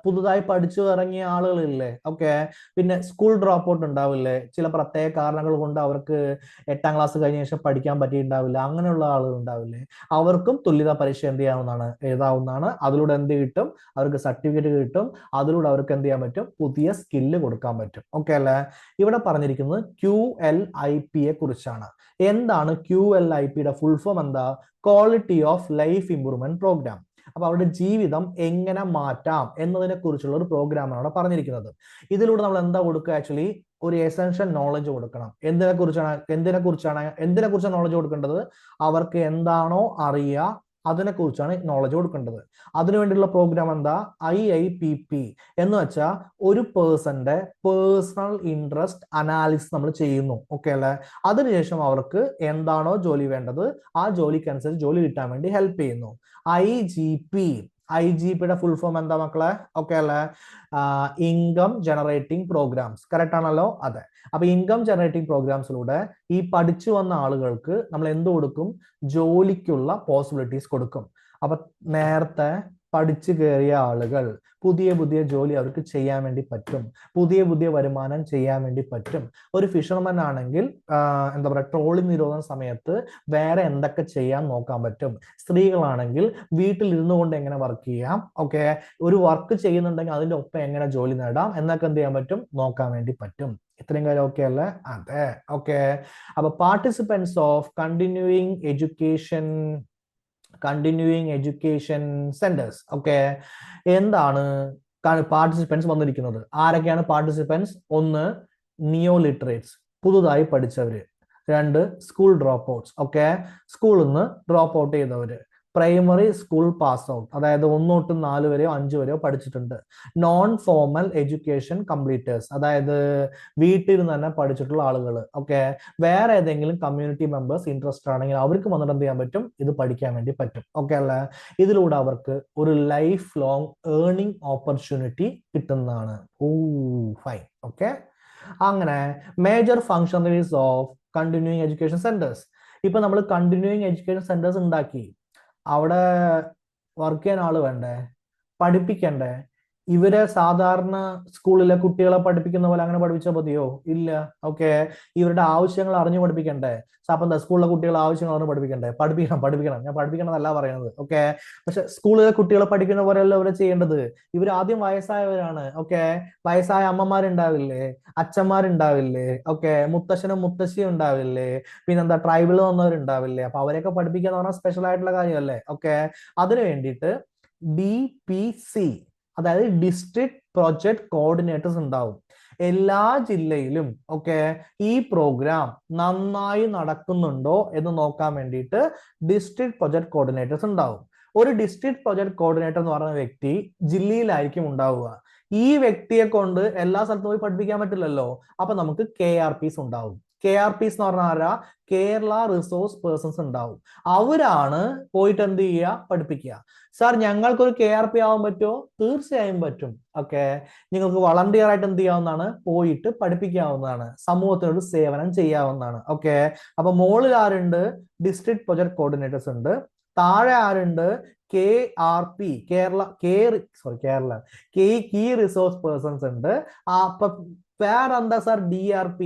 പുതുതായി പഠിച്ചു ഇറങ്ങിയ ആളുകളില്ലേ? ഓക്കെ. പിന്നെ സ്കൂൾ ഡ്രോപ്പ് ഔട്ട് ഉണ്ടാവില്ലേ, ചില പ്രത്യേക കാരണങ്ങൾ കൊണ്ട് അവർക്ക് 8ാം ക്ലാസ് കഴിഞ്ഞ ശേഷം പഠിക്കാൻ പറ്റിയിട്ടുണ്ടാവില്ല, അങ്ങനെയുള്ള ആളുകൾ ഉണ്ടാവില്ലേ? അവർക്കും തുല്യതാ പരീക്ഷ എന്ത് ചെയ്യാവുന്നതാണ്, എഴുതാവുന്നതാണ്. അതിലൂടെ എന്ത് കിട്ടും, അവർക്ക് സർട്ടിഫിക്കറ്റ് കിട്ടും. അതിലൂടെ അവർക്ക് എന്ത് ചെയ്യാൻ പറ്റും, പുതിയ സ്കില്ല് കൊടുക്കാൻ പറ്റും. ഓക്കെ അല്ലേ? ഇവിടെ പറഞ്ഞിരിക്കുന്നത് QLIPയെ കുറിച്ചാണ്. എന്താണ് QLIPയുടെ ഫുൾ ഫോം? എന്താ? Quality of life improvement program. അപ്പൊ അവരുടെ ജീവിതം എങ്ങനെ മാറ്റാം എന്നതിനെ കുറിച്ചുള്ള ഒരു പ്രോഗ്രാമാണ് അവിടെ പറഞ്ഞിരിക്കുന്നത്. ഇതിലൂടെ നമ്മൾ എന്താ കൊടുക്കുക ആക്ച്വലി? ഒരു എസെൻഷ്യൽ നോളജ് കൊടുക്കണം. എന്തിനെ കുറിച്ചാണ് നോളജ് കൊടുക്കേണ്ടത്? അവർക്ക് എന്താണോ അറിയുക അതിനെക്കുറിച്ചാണ് നോളജ് കൊടുക്കേണ്ടത്. അതിനുവേണ്ടിയുള്ള പ്രോഗ്രാം എന്താ? IIPP എന്ന് വെച്ചാൽ ഒരു പേഴ്സന്റെ പേഴ്സണൽ ഇൻട്രസ്റ്റ് അനാലിസിസ് നമ്മൾ ചെയ്യുന്നു. ഓക്കെ അല്ലേ? അതിനുശേഷം അവർക്ക് എന്താണോ ജോലി വേണ്ടത് ആ ജോലിക്കനുസരിച്ച് ജോലി കിട്ടാൻ വേണ്ടി ഹെൽപ്പ് ചെയ്യുന്നു. IGPയുടെ ഫുൾ ഫോം എന്താ മക്കളെ? ഓക്കെ അല്ലേ? Income generating programmes. കറക്റ്റ് ആണല്ലോ? അതെ. അപ്പൊ ഇൻകം ജനറേറ്റിംഗ് പ്രോഗ്രാംസിലൂടെ ഈ പഠിച്ചു വന്ന ആളുകൾക്ക് നമ്മൾ എന്ത് കൊടുക്കും? ജോലിക്കുള്ള പോസിബിലിറ്റീസ് കൊടുക്കും. അപ്പൊ നേരത്തെ പഠിച്ചു കയറിയ ആളുകൾ പുതിയ ജോലി അവർക്ക് ചെയ്യാൻ വേണ്ടി പറ്റും, പുതിയ വരുമാനം ചെയ്യാൻ വേണ്ടി പറ്റും. ഒരു ഫിഷർമാൻ ആണെങ്കിൽ എന്താ പറയുക, ട്രോളിംഗ് നിരോധന സമയത്ത് വേറെ എന്തൊക്കെ ചെയ്യാൻ നോക്കാൻ പറ്റും. സ്ത്രീകളാണെങ്കിൽ വീട്ടിൽ ഇരുന്നു കൊണ്ട് എങ്ങനെ വർക്ക് ചെയ്യാം, ഓക്കെ, ഒരു വർക്ക് ചെയ്യുന്നുണ്ടെങ്കിൽ അതിന്റെ ഒപ്പം എങ്ങനെ ജോലി നേടാം എന്നൊക്കെ എന്ത് ചെയ്യാൻ പറ്റും, നോക്കാൻ വേണ്ടി പറ്റും. ഇത്രയും കാര്യം ഓക്കെ അല്ലേ? അതെ. ഓക്കെ. അപ്പൊ participants of continuing education centres. Okay. എന്താണ് പാർട്ടിസിപ്പൻസ് വന്നിരിക്കുന്നത്? ആരൊക്കെയാണ് പാർട്ടിസിപ്പൻസ്? 1 നിയോ ലിറ്ററേറ്റ്സ്, പുതുതായി പഠിച്ചവര്. 2 സ്കൂൾ ഡ്രോപ്പ് ഔട്ട്സ്, ഓക്കെ, സ്കൂളിൽ നിന്ന് ഡ്രോപ്പ് ഔട്ട് ചെയ്തവര്. പ്രൈമറി സ്കൂൾ പാസ് ഔട്ട്, അതായത് 1 തൊട്ട് 4 വരെയോ 5 വരെയോ പഠിച്ചിട്ടുണ്ട്. നോൺ ഫോർമൽ എഡ്യൂക്കേഷൻ കംപ്ലീറ്റേഴ്സ്, അതായത് വീട്ടിൽ നിന്ന് തന്നെ പഠിച്ചിട്ടുള്ള ആളുകൾ. ഓക്കെ. വേറെ ഏതെങ്കിലും കമ്മ്യൂണിറ്റി മെമ്പേഴ്സ് ഇൻട്രസ്റ്റ് ആണെങ്കിൽ അവർക്ക് വന്നിട്ട് എന്ത് ചെയ്യാൻ പറ്റും, ഇത് പഠിക്കാൻ വേണ്ടി പറ്റും. ഓക്കെ അല്ലേ? ഇതിലൂടെ അവർക്ക് ഒരു ലൈഫ് ലോങ് ഏർണിംഗ് ഓപ്പർച്യൂണിറ്റി കിട്ടുന്നതാണ്. ഫൈൻ. ഓക്കെ. അങ്ങനെ major functionaries of continuing education centres. ഇപ്പൊ നമ്മൾ കണ്ടിന്യൂയിങ് എഡ്യൂക്കേഷൻ സെന്റേഴ്സ് ഉണ്ടാക്കി, അവിടെ വർക്ക് ചെയ്യാൻ ആള് വേണ്ടേ, പഠിപ്പിക്കണ്ടേ? ഇവരെ സാധാരണ സ്കൂളിലെ കുട്ടികളെ പഠിപ്പിക്കുന്ന പോലെ അങ്ങനെ പഠിപ്പിച്ചാൽ മതിയോ? ഇല്ല. ഓക്കെ. ഇവരുടെ ആവശ്യങ്ങൾ അറിഞ്ഞു പഠിപ്പിക്കണ്ടേ? അപ്പൊ എന്താ, സ്കൂളിലെ കുട്ടികളെ ആവശ്യങ്ങൾ അറിഞ്ഞു പഠിപ്പിക്കണ്ടേ? പഠിപ്പിക്കണം. ഞാൻ പഠിപ്പിക്കണമെന്നല്ല പറയുന്നത്. ഓക്കെ. പക്ഷെ സ്കൂളിലെ കുട്ടികളെ പഠിക്കുന്ന പോലെയല്ല ഇവരെ ചെയ്യേണ്ടത്. ഇവർ ആദ്യം വയസ്സായവരാണ്. ഓക്കെ. വയസ്സായ അമ്മമാരുണ്ടാവില്ലേ, അച്ഛന്മാരുണ്ടാവില്ലേ, ഓക്കെ, മുത്തശ്ശനും മുത്തശ്ശിയും ഉണ്ടാവില്ലേ, പിന്നെന്താ ട്രൈബിൾ വന്നവരുണ്ടാവില്ലേ? അപ്പൊ അവരെയൊക്കെ പഠിപ്പിക്കുക എന്ന് പറഞ്ഞാൽ സ്പെഷ്യൽ ആയിട്ടുള്ള കാര്യമല്ലേ? ഓക്കെ. അതിനു വേണ്ടിയിട്ട് DPC, അതായത് ഡിസ്ട്രിക്ട് പ്രൊജക്ട് കോർഡിനേറ്റേഴ്സ് ഉണ്ടാവും എല്ലാ ജില്ലയിലും. ഓക്കെ. ഈ പ്രോഗ്രാം നന്നായി നടക്കുന്നുണ്ടോ എന്ന് നോക്കാൻ വേണ്ടിയിട്ട് ഡിസ്ട്രിക്ട് പ്രൊജക്ട് കോർഡിനേറ്റേഴ്സ് ഉണ്ടാവും. ഒരു ഡിസ്ട്രിക്ട് പ്രൊജക്ട് കോർഡിനേറ്റർ എന്ന് പറയുന്ന വ്യക്തി ജില്ലയിലായിരിക്കും ഉണ്ടാവുക. ഈ വ്യക്തിയെ കൊണ്ട് എല്ലാ സ്ഥലത്തും പോയി പഠിപ്പിക്കാൻ പറ്റില്ലല്ലോ. അപ്പൊ നമുക്ക് KRPs ഉണ്ടാവും. KRPs എന്ന് പറഞ്ഞാൽ ആരാ? കേരള റിസോഴ്സ് പേഴ്സൺസ് ഉണ്ടാവും. അവരാണ് പോയിട്ട് എന്ത് ചെയ്യുക? പഠിപ്പിക്കുക. സാർ ഞങ്ങൾക്കൊരു KRP ആവാൻ പറ്റുമോ? തീർച്ചയായും പറ്റും. ഓക്കെ, നിങ്ങൾക്ക് വളണ്ടിയർ ആയിട്ട് എന്ത് ചെയ്യാവുന്നതാണ്? പോയിട്ട് പഠിപ്പിക്കാവുന്നതാണ്, സമൂഹത്തിനൊരു സേവനം ചെയ്യാവുന്നതാണ്. ഓക്കെ, അപ്പൊ മുകളിൽ ആരുണ്ട്? ഡിസ്ട്രിക്ട് പ്രൊജക്ട് കോർഡിനേറ്റേഴ്സ് ഉണ്ട്. താഴെ ആരുണ്ട്? KRP, Kerala key resource persons ഉണ്ട്. അപ്പൊ വേറെന്താ sir? DRP,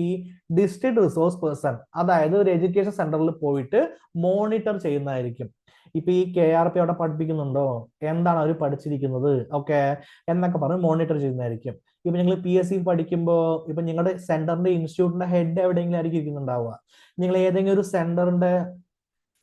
district resource person, അതായത് ഒരു എഡ്യൂക്കേഷൻ സെന്ററിൽ പോയിട്ട് മോണിറ്റർ ചെയ്യുന്നതായിരിക്കും. ഇപ്പൊ ഈ KRP അവിടെ പഠിപ്പിക്കുന്നുണ്ടോ, എന്താണ് അവർ പഠിച്ചിരിക്കുന്നത്, ഓക്കെ എന്നൊക്കെ പറഞ്ഞ് മോണിറ്റർ ചെയ്യുന്നതായിരിക്കും. ഇപ്പൊ നിങ്ങൾ PSC പഠിക്കുമ്പോൾ ഇപ്പൊ നിങ്ങളുടെ സെന്ററിന്റെ ഇൻസ്റ്റിറ്റ്യൂട്ടിന്റെ ഹെഡ് എവിടെയെങ്കിലും ആയിരിക്കും ഇരിക്കുന്നുണ്ടാവുക. നിങ്ങൾ ഏതെങ്കിലും ഒരു സെന്ററിന്റെ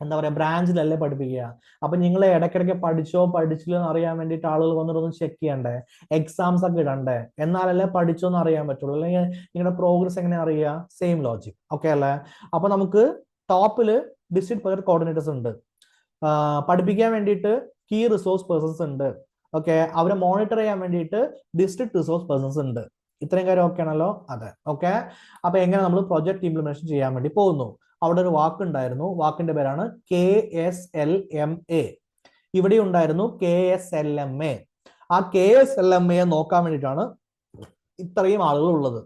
എന്താ പറയാ ബ്രാഞ്ചിലല്ലേ പഠിപ്പിക്കുക. അപ്പൊ നിങ്ങൾ ഇടയ്ക്കിടയ്ക്ക് പഠിച്ചോ പഠിച്ചില്ലോ എന്ന് അറിയാൻ വേണ്ടിയിട്ട് ആളുകൾ വന്നിട്ടൊന്ന് ചെക്ക് ചെയ്യണ്ടേ, എക്സാംസ് ഒക്കെ ഇടണ്ടേ, എന്നാലല്ലേ പഠിച്ചോ എന്ന് അറിയാൻ പറ്റുള്ളൂ. അല്ലെങ്കിൽ നിങ്ങളുടെ പ്രോഗ്രസ് എങ്ങനെ അറിയുക? Same logic. ഓക്കെ അല്ലേ? അപ്പൊ നമുക്ക് ടോപ്പില് ഡിസ്ട്രിക്ട് പ്രൊജക്ട് കോർഡിനേറ്റേഴ്സ് ഉണ്ട്, പഠിപ്പിക്കാൻ വേണ്ടിയിട്ട് കീ റിസോഴ്സ് പേഴ്സൺസ് ഉണ്ട്, ഓക്കെ അവരെ മോണിറ്റർ ചെയ്യാൻ വേണ്ടിയിട്ട് ഡിസ്ട്രിക്ട് റിസോഴ്സ് പേഴ്സൺസ് ഉണ്ട്. ഇത്രയും കാര്യം ഓക്കെ ആണല്ലോ? അതെ. ഓക്കെ, അപ്പൊ എങ്ങനെ നമ്മൾ പ്രൊജക്ട് ഇംപ്ലിമെന്റേഷൻ ചെയ്യാൻ വേണ്ടി പോകുന്നു? അവിടെ ഒരു വാക്കുണ്ടായിരുന്നു, വാക്കിന്റെ പേരാണ് KSLMA. ഇവിടെ ഉണ്ടായിരുന്നു KSLMA. ആ KSLMA നോക്കാൻ വേണ്ടിയിട്ടാണ് ഇത്രയും ആളുകൾ ഉള്ളത്.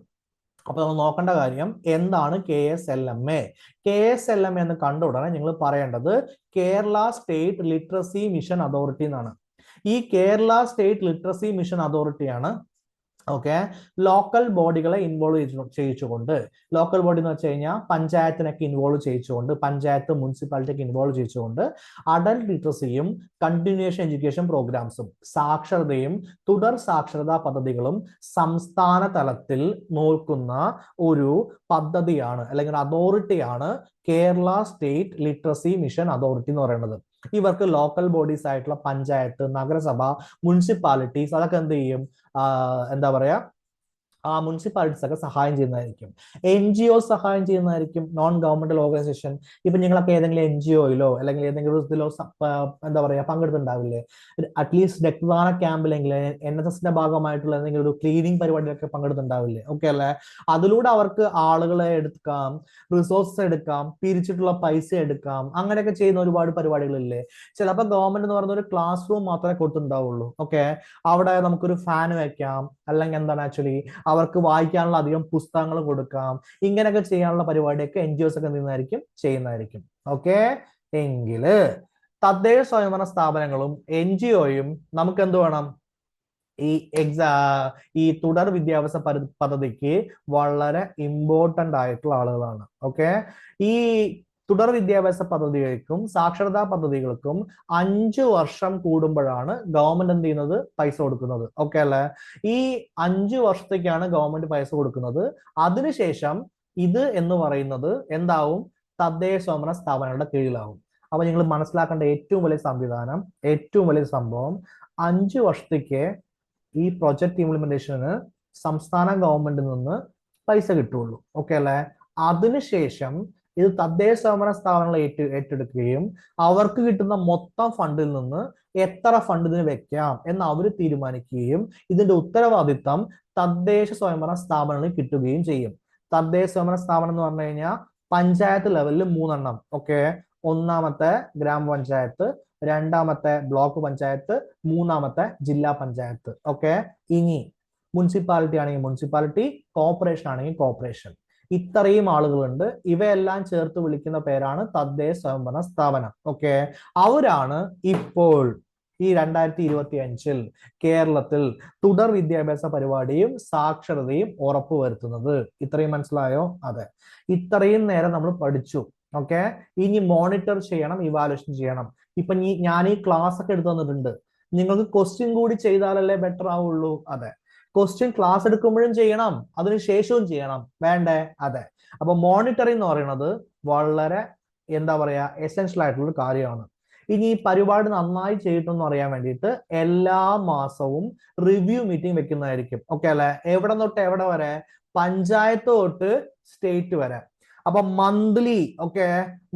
അപ്പൊ നമ്മൾ നോക്കേണ്ട കാര്യം എന്താണ് KSLMA. KSLMA എന്ന് കണ്ട ഉടനെ നിങ്ങൾ പറയേണ്ടത് Kerala state literacy mission authority എന്നാണ്. ഈ കേരള സ്റ്റേറ്റ് ലിറ്ററസി മിഷൻ അതോറിറ്റിയാണ് ഓക്കെ ലോക്കൽ ബോഡികളെ ഇൻവോൾവ് ചെയ്യിച്ചുകൊണ്ട്, ലോക്കൽ ബോഡി എന്ന് വെച്ച് കഴിഞ്ഞാൽ പഞ്ചായത്തിനൊക്കെ ഇൻവോൾവ് ചെയ്യിച്ചുകൊണ്ട്, പഞ്ചായത്ത് മുനിസിപ്പാലിറ്റിയൊക്കെ ഇൻവോൾവ് ചെയ്യിച്ചുകൊണ്ട് അഡൽട്ട് ലിറ്ററസിയും കണ്ടിന്യൂഷൻ എഡ്യൂക്കേഷൻ പ്രോഗ്രാംസും സാക്ഷരതയും തുടർ സാക്ഷരതാ പദ്ധതികളും സംസ്ഥാന തലത്തിൽ നോക്കുന്ന ഒരു പദ്ധതിയാണ് അല്ലെങ്കിൽ അതോറിറ്റിയാണ് Kerala state literacy mission authority എന്ന് പറയുന്നത്. ഇവർക്ക് ലോക്കൽ ബോഡീസ് ആയിട്ടുള്ള പഞ്ചായത്ത്, നഗരസഭ, മുനിസിപ്പാലിറ്റീസ് അതൊക്കെ എന്ത് ചെയ്യും? എന്താ പറയാ, ആ മുനിസിപ്പാലിറ്റീസ് ഒക്കെ സഹായം ചെയ്യുന്നതായിരിക്കും. NGO സഹായം ചെയ്യുന്നതായിരിക്കും, നോൺ ഗവൺമെന്റൽ ഓർഗനൈസേഷൻ. ഇപ്പൊ നിങ്ങളൊക്കെ ഏതെങ്കിലും NGOയിലോ അല്ലെങ്കിൽ ഏതെങ്കിലും ഇതിലോ എന്താ പറയാ പങ്കെടുത്തിട്ടുണ്ടാവില്ലേ? അറ്റ്ലീസ്റ്റ് രക്തദാന ക്യാമ്പിലെങ്കിലും NSSന്റെ ഭാഗമായിട്ടുള്ള എന്തെങ്കിലും ഒരു ക്ലീനിങ് പരിപാടിയിലൊക്കെ പങ്കെടുത്തിട്ടുണ്ടാവില്ലേ? ഓക്കെ അല്ലേ? അതിലൂടെ അവർക്ക് ആളുകളെ എടുക്കാം, റിസോഴ്സസ് എടുക്കാം, പിരിച്ചിട്ടുള്ള പൈസ എടുക്കാം, അങ്ങനെയൊക്കെ ചെയ്യുന്ന ഒരുപാട് പരിപാടികളില്ലേ? ചിലപ്പോൾ ഗവൺമെന്റ് എന്ന് പറയുന്ന ഒരു ക്ലാസ് റൂം മാത്രമേ കൊടുത്തിട്ടുണ്ടാവുള്ളൂ. ഓക്കെ, അവിടെ നമുക്കൊരു ഫാൻ വെക്കാം, അല്ലെങ്കിൽ എന്താണ് ആക്ച്വലി അവർക്ക് വായിക്കാനുള്ള അധികം പുസ്തകങ്ങൾ കൊടുക്കാം. ഇങ്ങനെയൊക്കെ ചെയ്യാനുള്ള പരിപാടിയൊക്കെ NGOs ഒക്കെ നിന്നായിരിക്കും ചെയ്യുന്നതായിരിക്കും. ഓക്കെ, എങ്കില് തദ്ദേശ സ്വയംഭരണ സ്ഥാപനങ്ങളും NGOയും നമുക്ക് എന്ത് വേണം? ഈ തുടർ വിദ്യാഭ്യാസ പദ്ധതിക്ക് വളരെ ഇമ്പോർട്ടന്റ് ആയിട്ടുള്ള ആളുകളാണ്. ഓക്കെ, ഈ തുടർ വിദ്യാഭ്യാസ പദ്ധതികൾക്കും സാക്ഷരതാ പദ്ധതികൾക്കും 5 വർഷം കൂടുമ്പോഴാണ് ഗവൺമെന്റ് എന്ത് ചെയ്യുന്നത്? പൈസ കൊടുക്കുന്നത്. ഓക്കെ അല്ലെ? ഈ 5 വർഷത്തേക്കാണ് ഗവൺമെന്റ് പൈസ കൊടുക്കുന്നത്. അതിനുശേഷം ഇത് എന്ന് പറയുന്നത് എന്താവും? തദ്ദേശ സ്വയംഭരണ സ്ഥാപനങ്ങളുടെ കീഴിലാവും. അപ്പൊ നിങ്ങൾ മനസ്സിലാക്കേണ്ട ഏറ്റവും വലിയ സംവിധാനം, ഏറ്റവും വലിയ സംഭവം, 5 വർഷത്തേക്ക് ഈ പ്രൊജക്ട് ഇംപ്ലിമെന്റേഷന് സംസ്ഥാന ഗവൺമെന്റിൽ നിന്ന് പൈസ കിട്ടുള്ളൂ. ഓക്കെ അല്ലെ? അതിനുശേഷം ഇത് തദ്ദേശ സ്വയംഭരണ സ്ഥാപനങ്ങൾ ഏറ്റെടുക്കുകയും അവർക്ക് കിട്ടുന്ന മൊത്തം ഫണ്ടിൽ നിന്ന് എത്ര ഫണ്ട് ഇതിന് വെക്കാം എന്ന് അവർ തീരുമാനിക്കുകയും ഇതിന്റെ ഉത്തരവാദിത്തം തദ്ദേശ സ്വയംഭരണ സ്ഥാപനങ്ങളിൽ കിട്ടുകയും ചെയ്യും. തദ്ദേശ സ്വയംഭരണ സ്ഥാപനം എന്ന് പറഞ്ഞു കഴിഞ്ഞാൽ പഞ്ചായത്ത് ലെവലിൽ 3 എണ്ണം. ഓക്കെ, ഒന്നാമത്തെ ഗ്രാമപഞ്ചായത്ത്, രണ്ടാമത്തെ ബ്ലോക്ക് പഞ്ചായത്ത്, മൂന്നാമത്തെ ജില്ലാ പഞ്ചായത്ത്. ഓക്കെ, ഇനി മുനിസിപ്പാലിറ്റി ആണെങ്കിൽ മുനിസിപ്പാലിറ്റി, കോർപ്പറേഷൻ ആണെങ്കിൽ കോർപ്പറേഷൻ. ഇത്രയും ആളുകളുണ്ട്. ഇവയെല്ലാം ചേർത്ത് വിളിക്കുന്ന പേരാണ് തദ്ദേശ സ്വയംഭരണ സ്ഥാപനം. ഓക്കെ, അവരാണ് ഇപ്പോൾ ഈ 2025 കേരളത്തിൽ തുടർ വിദ്യാഭ്യാസ പരിപാടിയും സാക്ഷരതയും ഉറപ്പുവരുത്തുന്നത്. ഇത്രയും മനസ്സിലായോ? അതെ, ഇത്രയും നേരം നമ്മൾ പഠിച്ചു. ഓക്കെ, ഇനി മോണിറ്റർ ചെയ്യണം, ഇവാലുവേഷൻ ചെയ്യണം. ഇപ്പൊ ഞാൻ ഈ ക്ലാസ് ഒക്കെ എടുത്തു തന്നിട്ടുണ്ട്. നിങ്ങൾക്ക് ക്വസ്റ്റ്യൻ കൂടി ചെയ്താലല്ലേ ബെറ്റർ ആവുള്ളൂ. അതെ, ക്വസ്റ്റ്യൻ ക്ലാസ് എടുക്കുമ്പോഴും ചെയ്യണം, അതിനുശേഷവും ചെയ്യണം, വേണ്ടേ? അതെ. അപ്പൊ മോണിറ്ററിംഗ് എന്ന് പറയുന്നത് വളരെ എന്താ പറയാ എസെൻഷ്യൽ ആയിട്ടുള്ള ഒരു കാര്യമാണ്. ഇനി ഈ പരിപാടി നന്നായി ചെയ്തിട്ടെന്ന് അറിയാൻ വേണ്ടിയിട്ട് എല്ലാ മാസവും റിവ്യൂ മീറ്റിംഗ് വെക്കുന്നതായിരിക്കും. ഓക്കെ അല്ലെ? എവിടെ തൊട്ട് എവിടെ വരെ? പഞ്ചായത്ത് തൊട്ട് സ്റ്റേറ്റ് വരെ. അപ്പൊ മന്ത്ലി, ഓക്കെ,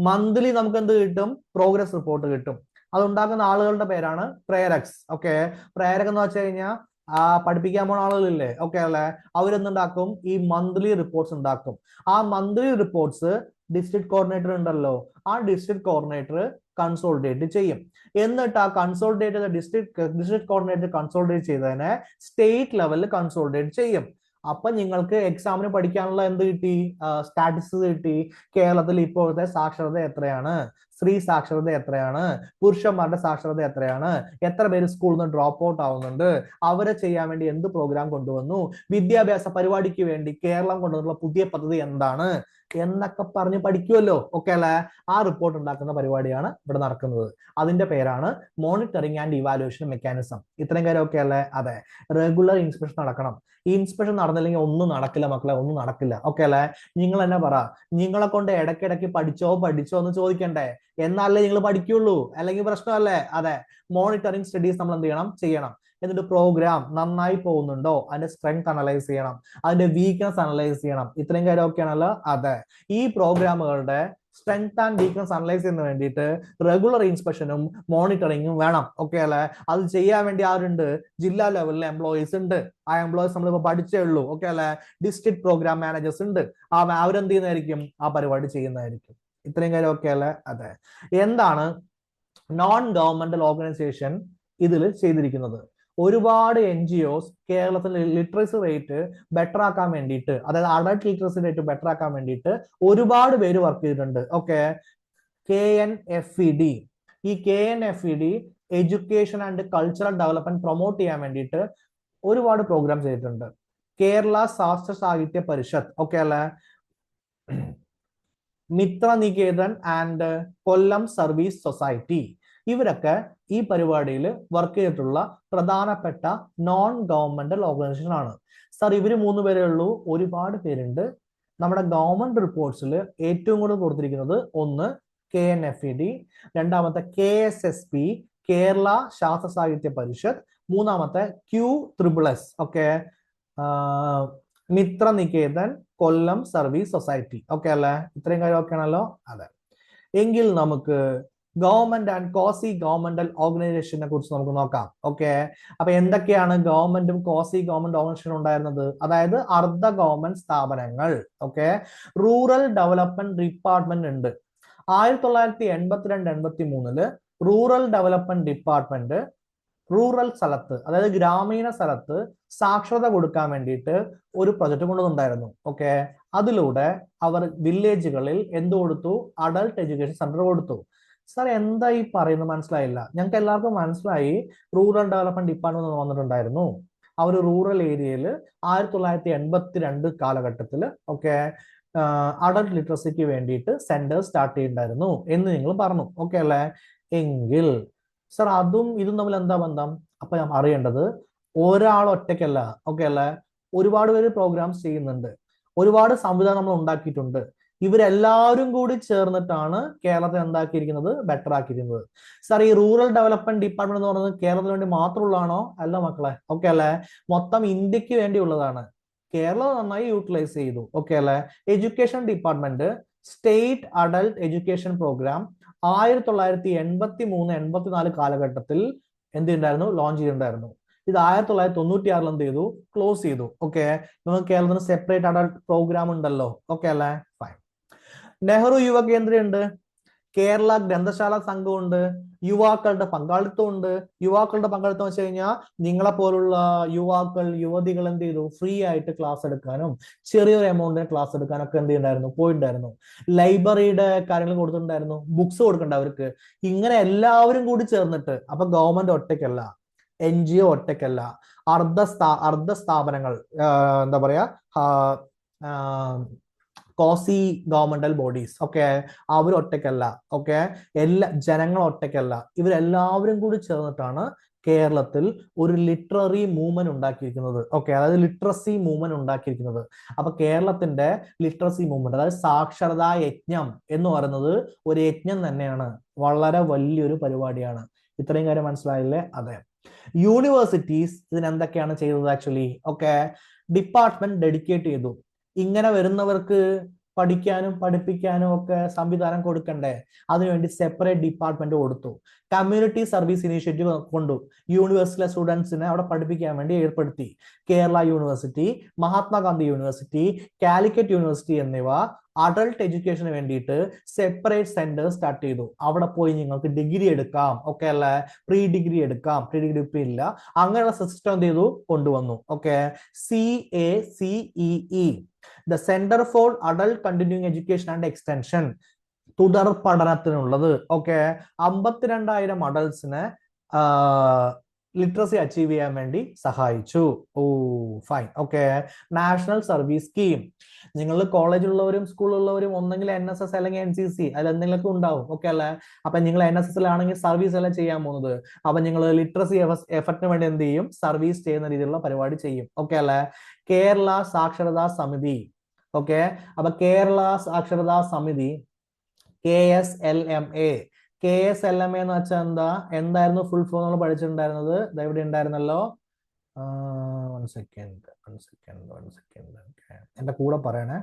മന്ത്ലി നമുക്ക് എന്ത് കിട്ടും? പ്രോഗ്രസ് റിപ്പോർട്ട് കിട്ടും. അതുണ്ടാക്കുന്ന ആളുകളുടെ പേരാണ് പ്രേരക്സ്. ഓക്കെ, പ്രേരക് എന്ന് വെച്ച് കഴിഞ്ഞാൽ പഠിപ്പിക്കാൻ പോണ ആളുകളില്ലേ, ഓക്കെ അല്ലെ, അവരെന്തുണ്ടാക്കും, ഈ മന്ത്ലി റിപ്പോർട്ട്സ് ഉണ്ടാക്കും. ആ മന്ത്ലി റിപ്പോർട്ട്സ് ഡിസ്ട്രിക്ട് കോർഡിനേറ്റർ ഉണ്ടല്ലോ, ആ ഡിസ്ട്രിക്ട് കോർഡിനേറ്റർ കൺസോൾട്ടേറ്റ് ചെയ്യും. എന്നിട്ട് ആ കൺസോൾട്ടേറ്റ് ഡിസ്ട്രിക്ട് കോർഡിനേറ്റർ കൺസോൾട്ടേറ്റ് ചെയ്തതിനെ സ്റ്റേറ്റ് ലെവലിൽ കൺസോൾട്ടേറ്റ് ചെയ്യും. അപ്പൊ നിങ്ങൾക്ക് എക്സാമിന് പഠിക്കാനുള്ള എന്ത് കിട്ടി, സ്റ്റാറ്റിസ്റ്റിക്സ് കിട്ടി. കേരളത്തിൽ ഇപ്പോഴത്തെ സാക്ഷരത എത്രയാണ്, സ്ത്രീ സാക്ഷരത എത്രയാണ്, പുരുഷന്മാരുടെ സാക്ഷരത എത്രയാണ്, എത്ര പേര് സ്കൂളിൽ നിന്ന് ഡ്രോപ്പ് ഔട്ട് ആവുന്നുണ്ട്, അവരെ ചെയ്യാൻ വേണ്ടി എന്ത് പ്രോഗ്രാം കൊണ്ടുവന്നു, വിദ്യാഭ്യാസ പരിപാടിക്ക് വേണ്ടി കേരളം കൊണ്ടുവന്നുള്ള പുതിയ പദ്ധതി എന്താണ് എന്നൊക്കെ പറഞ്ഞ് പഠിക്കുമല്ലോ, ഓക്കെ അല്ലെ. ആ റിപ്പോർട്ട് ഉണ്ടാക്കുന്ന പരിപാടിയാണ് ഇവിടെ നടക്കുന്നത്. അതിന്റെ പേരാണ് മോണിറ്ററിംഗ് ആൻഡ് ഇവാലുവേഷൻ മെക്കാനിസം. ഇത്രയും കാര്യം ഓക്കെ അല്ലേ? അതെ. റെഗുലർ ഇൻസ്പെക്ഷൻ നടക്കണം. ഈ ഇൻസ്പെക്ഷൻ നടന്നില്ലെങ്കിൽ ഒന്നും നടക്കില്ല മക്കളെ, ഒന്നും നടക്കില്ല, ഓക്കെ അല്ലെ. നിങ്ങൾ തന്നെ പറ, നിങ്ങളെ കൊണ്ട് ഇടയ്ക്കിടയ്ക്ക് പഠിച്ചോ എന്ന് ചോദിക്കണ്ടേ, എന്നാലേ നിങ്ങൾ പഠിക്കുള്ളൂ, അല്ലെങ്കിൽ പ്രശ്നമല്ലേ? അതെ. മോണിറ്ററിംഗ് സ്റ്റഡീസ് നമ്മൾ എന്ത് ചെയ്യണം. എന്നിട്ട് പ്രോഗ്രാം നന്നായി പോകുന്നുണ്ടോ, അതിന്റെ സ്ട്രെങ്ത് അനലൈസ് ചെയ്യണം, അതിന്റെ വീക്ക്നെസ് അനലൈസ് ചെയ്യണം. ഇത്രയും കാര്യം ഒക്കെ ആണല്ലോ. അതെ. ഈ പ്രോഗ്രാമുകളുടെ സ്ട്രെങ്ത് ആൻഡ് വീക്ക്നെസ് അനലൈസ് ചെയ്യുന്നതിന് വേണ്ടിയിട്ട് റെഗുലർ ഇൻസ്പെക്ഷനും മോണിറ്ററിങ്ങും വേണം, ഓക്കെ അല്ലെ. അത് ചെയ്യാൻ വേണ്ടി ആരുണ്ട്, ജില്ലാ ലെവലിലെ എംപ്ലോയീസ് ഉണ്ട്. ആ എംപ്ലോയീസ് നമ്മളിപ്പോ പഠിച്ചേ ഉള്ളൂ, ഓക്കെ അല്ലെ. ഡിസ്ട്രിക്ട് പ്രോഗ്രാം മാനേജേഴ്സ് ഉണ്ട്. അവരെന്ത് ചെയ്യുന്നതായിരിക്കും, ആ പരിപാടി ചെയ്യുന്നതായിരിക്കും. ഇത്രയും കാര്യം ഓക്കെ അല്ലെ? അതെ. എന്താണ് നോൺ ഗവൺമെന്റൽ ഓർഗനൈസേഷൻ ഇതിൽ ചെയ്തിരിക്കുന്നത്? ഒരുപാട് NGOs കേരളത്തിൽ ലിറ്ററസി റേറ്റ് ബെറ്റർ ആക്കാൻ വേണ്ടിയിട്ട്, അതായത് അഡൾട്ട് ലിറ്ററസി റേറ്റ് ബെറ്റർ ആക്കാൻ വേണ്ടിയിട്ട് ഒരുപാട് പേര് വർക്ക് ചെയ്തിട്ടുണ്ട്. ഓക്കെ. KNFED, ഈ KNFED education and cultural development promote ചെയ്യാൻ വേണ്ടിയിട്ട് ഒരുപാട് പ്രോഗ്രാം ചെയ്തിട്ടുണ്ട്. കേരള ശാസ്ത്ര സാഹിത്യ പരിഷത്ത്, ഓക്കെ അല്ലെ, Mitra Niketan and Kollam service society, ഇവരൊക്കെ ഈ പരിപാടിയിൽ വർക്ക് ചെയ്തിട്ടുള്ള പ്രധാനപ്പെട്ട നോൺ ഗവൺമെന്റൽ ഓർഗനൈസേഷൻ ആണ്. സാർ ഇവര് 3 പേരേ ഉള്ളൂ? ഒരുപാട് പേരുണ്ട്. നമ്മുടെ ഗവൺമെന്റ് റിപ്പോർട്ട്സിൽ ഏറ്റവും കൂടുതൽ കൊടുത്തിരിക്കുന്നത് ഒന്ന് KNFED, രണ്ടാമത്തെ KSSP കേരള ശാസ്ത്ര സാഹിത്യ പരിഷത്ത്, മൂന്നാമത്തെ QSSS, ഓക്കെ, മിത്ര നികേതൻ കൊല്ലം സർവീസ് സൊസൈറ്റി, ഓക്കെ അല്ലെ. ഇത്രയും കാര്യം ഓക്കെ ആണല്ലോ. അതെ. എങ്കിൽ നമുക്ക് ഗവൺമെന്റ് ആൻഡ് കോസി ഗവൺമെന്റൽ ഓർഗനൈസേഷനെ കുറിച്ച് നമുക്ക് നോക്കാം. ഓക്കെ. അപ്പൊ എന്തൊക്കെയാണ് ഗവൺമെന്റും കോസി ഗവൺമെന്റ് ഓർഗനൈസേഷൻ ഉണ്ടായിരുന്നത്? അതായത് അർദ്ധ ഗവൺമെന്റ് സ്ഥാപനങ്ങൾ. ഓക്കെ. റൂറൽ ഡെവലപ്മെന്റ് ഡിപ്പാർട്ട്മെന്റ് ഉണ്ട്. 1982-83 റൂറൽ ഡെവലപ്മെന്റ് ഡിപ്പാർട്ട്മെന്റ് റൂറൽ സ്ഥലത്ത്, അതായത് ഗ്രാമീണ സ്ഥലത്ത് സാക്ഷരത കൊടുക്കാൻ വേണ്ടിയിട്ട് ഒരു പ്രൊജക്ട് കൊണ്ടുവന്നിട്ടുണ്ടായിരുന്നു. ഓക്കെ. അതിലൂടെ അവർ വില്ലേജുകളിൽ എന്ത് കൊടുത്തു, അഡൾട്ട് എഡ്യൂക്കേഷൻ സെന്റർ കൊടുത്തു. സാർ എന്താ ഈ പറയുന്നത്, മനസ്സിലായില്ല. ഞങ്ങൾക്ക് എല്ലാവർക്കും മനസ്സിലായി റൂറൽ ഡെവലപ്മെന്റ് ഡിപ്പാർട്ട്മെന്റ് വന്നിട്ടുണ്ടായിരുന്നു. ആ ഒരു റൂറൽ ഏരിയയിൽ 1982 കാലഘട്ടത്തിൽ ഓക്കെ അഡൾട്ട് ലിറ്ററസിക്ക് വേണ്ടിയിട്ട് സെന്റർ സ്റ്റാർട്ട് ചെയ്യുന്നുണ്ടായിരുന്നു എന്ന് നിങ്ങൾ പറഞ്ഞു, ഓക്കെ അല്ലെ. എങ്കിൽ സാർ അതും ഇതും തമ്മിൽ എന്താ ബന്ധം? അപ്പൊ ഞാൻ അറിയേണ്ടത്, ഒരാൾ ഒറ്റയ്ക്കല്ല, ഓക്കെ അല്ലെ, ഒരുപാട് പേര് പ്രോഗ്രാംസ് ചെയ്യുന്നുണ്ട്, ഒരുപാട് സംവിധാനം നമ്മൾ ഉണ്ടാക്കിയിട്ടുണ്ട്. ഇവരെല്ലാവരും കൂടി ചേർന്നിട്ടാണ് കേരളത്തെ എന്താക്കിയിരിക്കുന്നത്, ബെറ്റർ ആക്കിയിരിക്കുന്നത്. സാർ ഈ റൂറൽ ഡെവലപ്മെന്റ് ഡിപ്പാർട്ട്മെന്റ് എന്ന് പറയുന്നത് കേരളത്തിന് വേണ്ടി മാത്രമുള്ളതാണോ? അല്ല മക്കളെ, ഓക്കെ അല്ലെ, മൊത്തം ഇന്ത്യക്ക് വേണ്ടിയുള്ളതാണ്. കേരളം നന്നായി യൂട്ടിലൈസ് ചെയ്തു, ഓക്കെ അല്ലെ. Education department state adult education program 1983-84 കാലഘട്ടത്തിൽ എന്ത് ചെയ്തിട്ടുണ്ടായിരുന്നു, ലോഞ്ച് ചെയ്തിട്ടുണ്ടായിരുന്നു. ഇത് 1996 എന്ത് ചെയ്തു, ക്ലോസ് ചെയ്തു. ഓക്കെ. നമുക്ക് കേരളത്തിന് സെപ്പറേറ്റ് അഡൾട്ട് പ്രോഗ്രാം ഉണ്ടല്ലോ, ഓക്കെ അല്ലെ. ഫൈൻ. നെഹ്റു യുവ കേന്ദ്ര ഉണ്ട്, കേരള ഗ്രന്ഥശാല സംഘമുണ്ട്, യുവാക്കളുടെ പങ്കാളിത്തം ഉണ്ട്. യുവാക്കളുടെ പങ്കാളിത്തം വെച്ച് കഴിഞ്ഞാൽ നിങ്ങളെ പോലുള്ള യുവാക്കൾ യുവതികൾ എന്ത് ചെയ്തു, ഫ്രീ ആയിട്ട് ക്ലാസ് എടുക്കാനും ചെറിയൊരു എമൗണ്ടിന് ക്ലാസ് എടുക്കാനൊക്കെ എന്ത് ചെയ്യണ്ടായിരുന്നു, പോയിട്ടുണ്ടായിരുന്നു. ലൈബ്രറിയുടെ കാര്യങ്ങൾ കൊടുത്തിട്ടുണ്ടായിരുന്നു, ബുക്സ് കൊടുക്കണ്ട അവർക്ക്. ഇങ്ങനെ എല്ലാവരും കൂടി ചേർന്നിട്ട്, അപ്പൊ ഗവൺമെന്റ് ഒറ്റയ്ക്കല്ല, NGO ഒറ്റയ്ക്കല്ല, അർദ്ധ സ്ഥാപനങ്ങൾ, എന്താ പറയാ, കോസി ഗവൺമെന്റൽ ബോഡീസ്, ഓക്കെ, അവർ ഒറ്റയ്ക്കല്ല, ഓക്കെ, എല്ലാ ജനങ്ങൾ ഒറ്റയ്ക്കല്ല, ഇവരെല്ലാവരും കൂടി ചേർന്നിട്ടാണ് കേരളത്തിൽ ഒരു ലിറ്റററി മൂവ്മെന്റ് ഉണ്ടാക്കിയിരിക്കുന്നത്. ഓക്കെ. അതായത് ലിറ്ററസി മൂവ്മെന്റ് ഉണ്ടാക്കിയിരിക്കുന്നത്. അപ്പൊ കേരളത്തിന്റെ ലിറ്ററസി മൂവ്മെന്റ്, അതായത് സാക്ഷരതാ യജ്ഞം എന്ന് പറയുന്നത് ഒരു യജ്ഞം തന്നെയാണ്, വളരെ വലിയൊരു പരിപാടിയാണ്. ഇത്രയും കാര്യം മനസ്സിലായില്ലേ? അതെ. യൂണിവേഴ്സിറ്റീസ് ഇതിനെന്തൊക്കെയാണ് ചെയ്തത് ആക്ച്വലി? ഓക്കെ. ഡിപ്പാർട്ട്മെന്റ് ഡെഡിക്കേറ്റ് ചെയ്തു. ഇങ്ങനെ വരുന്നവർക്ക് പഠിക്കാനും പഠിപ്പിക്കാനും ഒക്കെ സംവിധാനം കൊടുക്കണ്ടേ? അതിനുവേണ്ടി സെപ്പറേറ്റ് ഡിപ്പാർട്ട്മെന്റ് കൊടുത്തു. കമ്മ്യൂണിറ്റി സർവീസ് ഇനീഷ്യേറ്റീവ് കൊണ്ടു യൂണിവേഴ്സിറ്റിയിലെ സ്റ്റുഡൻസിനെ അവിടെ പഠിപ്പിക്കാൻ വേണ്ടി ഏർപ്പെടുത്തി. Kerala university, Mahatma Gandhi university, Calicut university എന്നിവ അഡൾട്ട് എഡ്യൂക്കേഷന് വേണ്ടിയിട്ട് സെപ്പറേറ്റ് സെന്റർ സ്റ്റാർട്ട് ചെയ്തു. അവിടെ പോയി നിങ്ങൾക്ക് ഡിഗ്രി എടുക്കാം, ഓക്കെ അല്ലെ? പ്രീ ഡിഗ്രി എടുക്കാം, പ്രീ ഡിഗ്രി ഇപ്പം ഇല്ല. അങ്ങനെയുള്ള സിസ്റ്റം എന്ത് ചെയ്തു? കൊണ്ടുവന്നു. Okay, CACEE, the centre for adult continuing education and extension, തുടർ പഠനത്തിനുള്ളത്. ഓക്കെ, 52,000 അഡൾട്ട്സിനെ ലിറ്ററസി അച്ചീവ് ചെയ്യാൻ വേണ്ടി സഹായിച്ചു. Oh fine. Okay, national service scheme. നിങ്ങൾ കോളേജിലുള്ളവരും സ്കൂളിലുള്ളവരും ഒന്നെങ്കിൽ NSS അല്ലെങ്കിൽ NCC അതിൽ എന്തെങ്കിലുമൊക്കെ ഉണ്ടാവും. ഓക്കെ അല്ലെ? അപ്പൊ നിങ്ങൾ NSSലാണെങ്കിൽ സർവീസ് അല്ല ചെയ്യാൻ പോകുന്നത്. അപ്പൊ നിങ്ങൾ ലിറ്ററസി എഫർട്ടിന് വേണ്ടി എന്ത് ചെയ്യും? സർവീസ് ചെയ്യുന്ന രീതിയിലുള്ള പരിപാടി ചെയ്യും. ഓക്കെ അല്ലെ? കേരള സാക്ഷരതാ സമിതി. ഓക്കെ, അപ്പൊ കേരള സാക്ഷരതാ സമിതി KSLMA. KSLMA എന്ന് വെച്ചാൽ എന്തായിരുന്നു ഫുൾ ഫോം നമ്മൾ പഠിച്ചിട്ടുണ്ടായിരുന്നത്? ഇവിടെ ഉണ്ടായിരുന്നല്ലോ. One second. എന്റെ കൂടെ പറയണേ.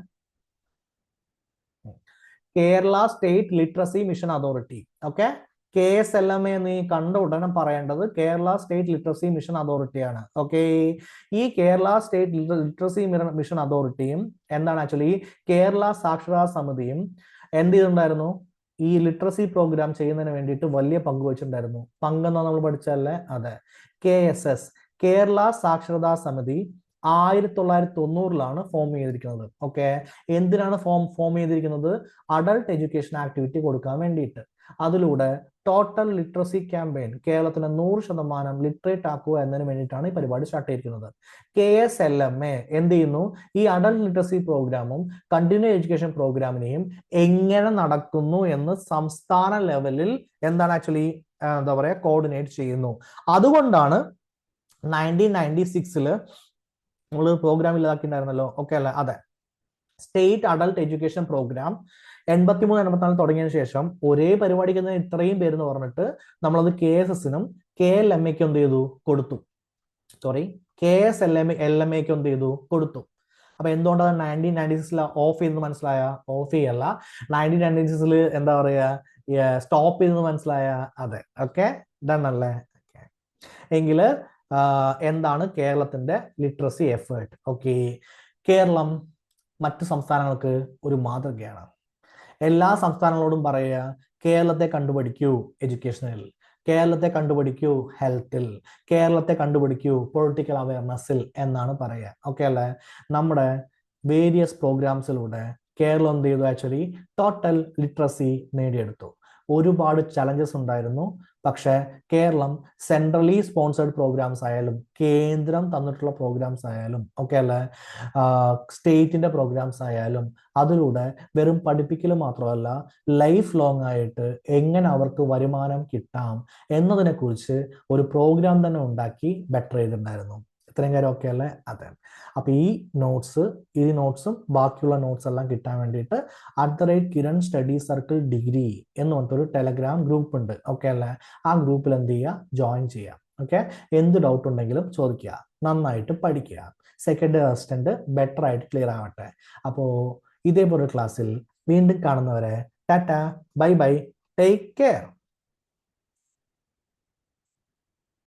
Kerala state literacy mission authority. Okay, KSLMA നീ കണ്ട ഉടനെ പറയേണ്ടത് കേരള സ്റ്റേറ്റ് ലിറ്ററസി മിഷൻ അതോറിറ്റിയാണ്. ഓക്കെ, ഈ കേരള സ്റ്റേറ്റ് ലിറ്ററസി മിഷൻ അതോറിറ്റിയും എന്താണ് ആക്ച്വലി കേരള സാക്ഷരതാ സമിതിയും എന്ത് ചെയ്തിട്ടുണ്ടായിരുന്നു? ഈ ലിറ്ററസി പ്രോഗ്രാം ചെയ്യുന്നതിന് വേണ്ടിയിട്ട് വലിയ പങ്ക് വെച്ചിട്ടുണ്ടായിരുന്നു. പങ്കെന്നാ നമ്മൾ പഠിച്ചല്ലേ? അതെ. KSS, കേരള സാക്ഷരതാ സമിതി 1990 ഫോം ചെയ്തിരിക്കുന്നത്. ഓക്കെ, എന്തിനാണ് ഫോം ചെയ്തിരിക്കുന്നത്? അഡൾട്ട് എഡ്യൂക്കേഷൻ ആക്ടിവിറ്റി കൊടുക്കാൻ വേണ്ടിയിട്ട്. അതിലൂടെ ടോട്ടൽ ലിറ്ററസി ക്യാമ്പയിൻ കേരളത്തിന് 100% ലിറ്ററേറ്റ് ആക്കുക എന്നതിന് വേണ്ടിയിട്ടാണ് ഈ പരിപാടി സ്റ്റാർട്ട് ചെയ്തിരിക്കുന്നത്. KSLMA എന്ത് ചെയ്യുന്നു? ഈ അഡൾട്ട് ലിറ്ററസി പ്രോഗ്രാമും കണ്ടിന്യൂ എഡ്യൂക്കേഷൻ പ്രോഗ്രാമിനെയും എങ്ങനെ നടക്കുന്നു എന്ന് സംസ്ഥാന ലെവലിൽ എന്താണ് ആക്ച്വലി എന്താ പറയുക കോർഡിനേറ്റ് ചെയ്യുന്നു. അതുകൊണ്ടാണ് 1996 നമ്മൾ പ്രോഗ്രാം ഇല്ലാക്കിണ്ടായിരുന്നല്ലോ. ഓക്കെ അല്ലെ? അതെ, സ്റ്റേറ്റ് അഡൾട്ട് എഡ്യൂക്കേഷൻ പ്രോഗ്രാം 83-84 തുടങ്ങിയതിനു ശേഷം ഒരേ പരിപാടിക്ക് തന്നെ ഇത്രയും പേരെന്ന് പറഞ്ഞിട്ട് നമ്മളത് KSSനും KLMAക്കും എന്ത് ചെയ്തു? കൊടുത്തു. സോറി, KSLMAക്കും എന്ത് ചെയ്തു? കൊടുത്തു. അപ്പൊ എന്തുകൊണ്ടാണ് 1996 ഓഫ് ചെയ്തെന്ന് മനസ്സിലായ? ഓഫ് ചെയ്യല്ല, 1996 എന്താ പറയാ സ്റ്റോപ്പ് ചെയ്തെന്ന് മനസ്സിലായ? അതെ. ഓക്കെ, ഡൺ അല്ലേ? എങ്കില് എന്താണ് കേരളത്തിന്റെ ലിറ്ററസി എഫേർട്ട്? ഓക്കെ, കേരളം മറ്റു സംസ്ഥാനങ്ങൾക്ക് ഒരു മാതൃകയാണ്. എല്ലാ സംസ്ഥാനങ്ങളോടും പറയുക, കേരളത്തെ കണ്ടുപിടിക്കൂ എഡ്യൂക്കേഷനിൽ, കേരളത്തെ കണ്ടുപിടിക്കൂ ഹെൽത്തിൽ, കേരളത്തെ കണ്ടുപിടിക്കൂ പൊളിറ്റിക്കൽ അവയർനെസ്സിൽ എന്നാണ് പറയുക. ഓക്കെ അല്ലേ? നമ്മുടെ വേരിയസ് പ്രോഗ്രാംസിലൂടെ കേരളം എന്ത് ചെയ്തു? ആക്ച്വലി ടോട്ടൽ ലിറ്ററസി നേടിയെടുത്തു. ഒരുപാട് ചലഞ്ചസ് ഉണ്ടായിരുന്നു. പക്ഷെ കേരളം സെൻട്രലി സ്പോൺസേഡ് പ്രോഗ്രാംസ് ആയാലും കേന്ദ്രം തന്നിട്ടുള്ള പ്രോഗ്രാംസ് ആയാലും ഓക്കെ അല്ലെ, സ്റ്റേറ്റിന്റെ പ്രോഗ്രാംസ് ആയാലും അതിലൂടെ വെറും പഠിപ്പിക്കൽ മാത്രമല്ല ലൈഫ് ലോങ് ആയിട്ട് എങ്ങനെ അവർക്ക് വരുമാനം കിട്ടാം എന്നതിനെ കുറിച്ച് ഒരു പ്രോഗ്രാം തന്നെ ഉണ്ടാക്കി ബെറ്റർ ചെയ്തിട്ടുണ്ടായിരുന്നു. ഇത്രയും കാര്യം ഓക്കെ അല്ലേ? അതെ. അപ്പൊ ഈ നോട്ട്സും ബാക്കിയുള്ള നോട്ട്സ് എല്ലാം കിട്ടാൻ വേണ്ടിയിട്ട് @Kiran സ്റ്റഡി സർക്കിൾ ഡിഗ്രി എന്ന് പറഞ്ഞിട്ടൊരു ടെലഗ്രാം ഗ്രൂപ്പ് ഉണ്ട്. ഓക്കെ അല്ലേ? ആ ഗ്രൂപ്പിൽ എന്ത് ചെയ്യുക? ജോയിൻ ചെയ്യാം. ഓക്കെ, എന്ത് ഡൗട്ട് ഉണ്ടെങ്കിലും ചോദിക്കുക, നന്നായിട്ട് പഠിക്കുക, സെക്കൻഡ് അസിസ്റ്റന്റ് ബെറ്റർ ആയിട്ട് ക്ലിയർ ആവട്ടെ. അപ്പോൾ ഇതേപോലെ ക്ലാസ്സിൽ വീണ്ടും കാണുന്നവരെ Tata, bye bye, take care.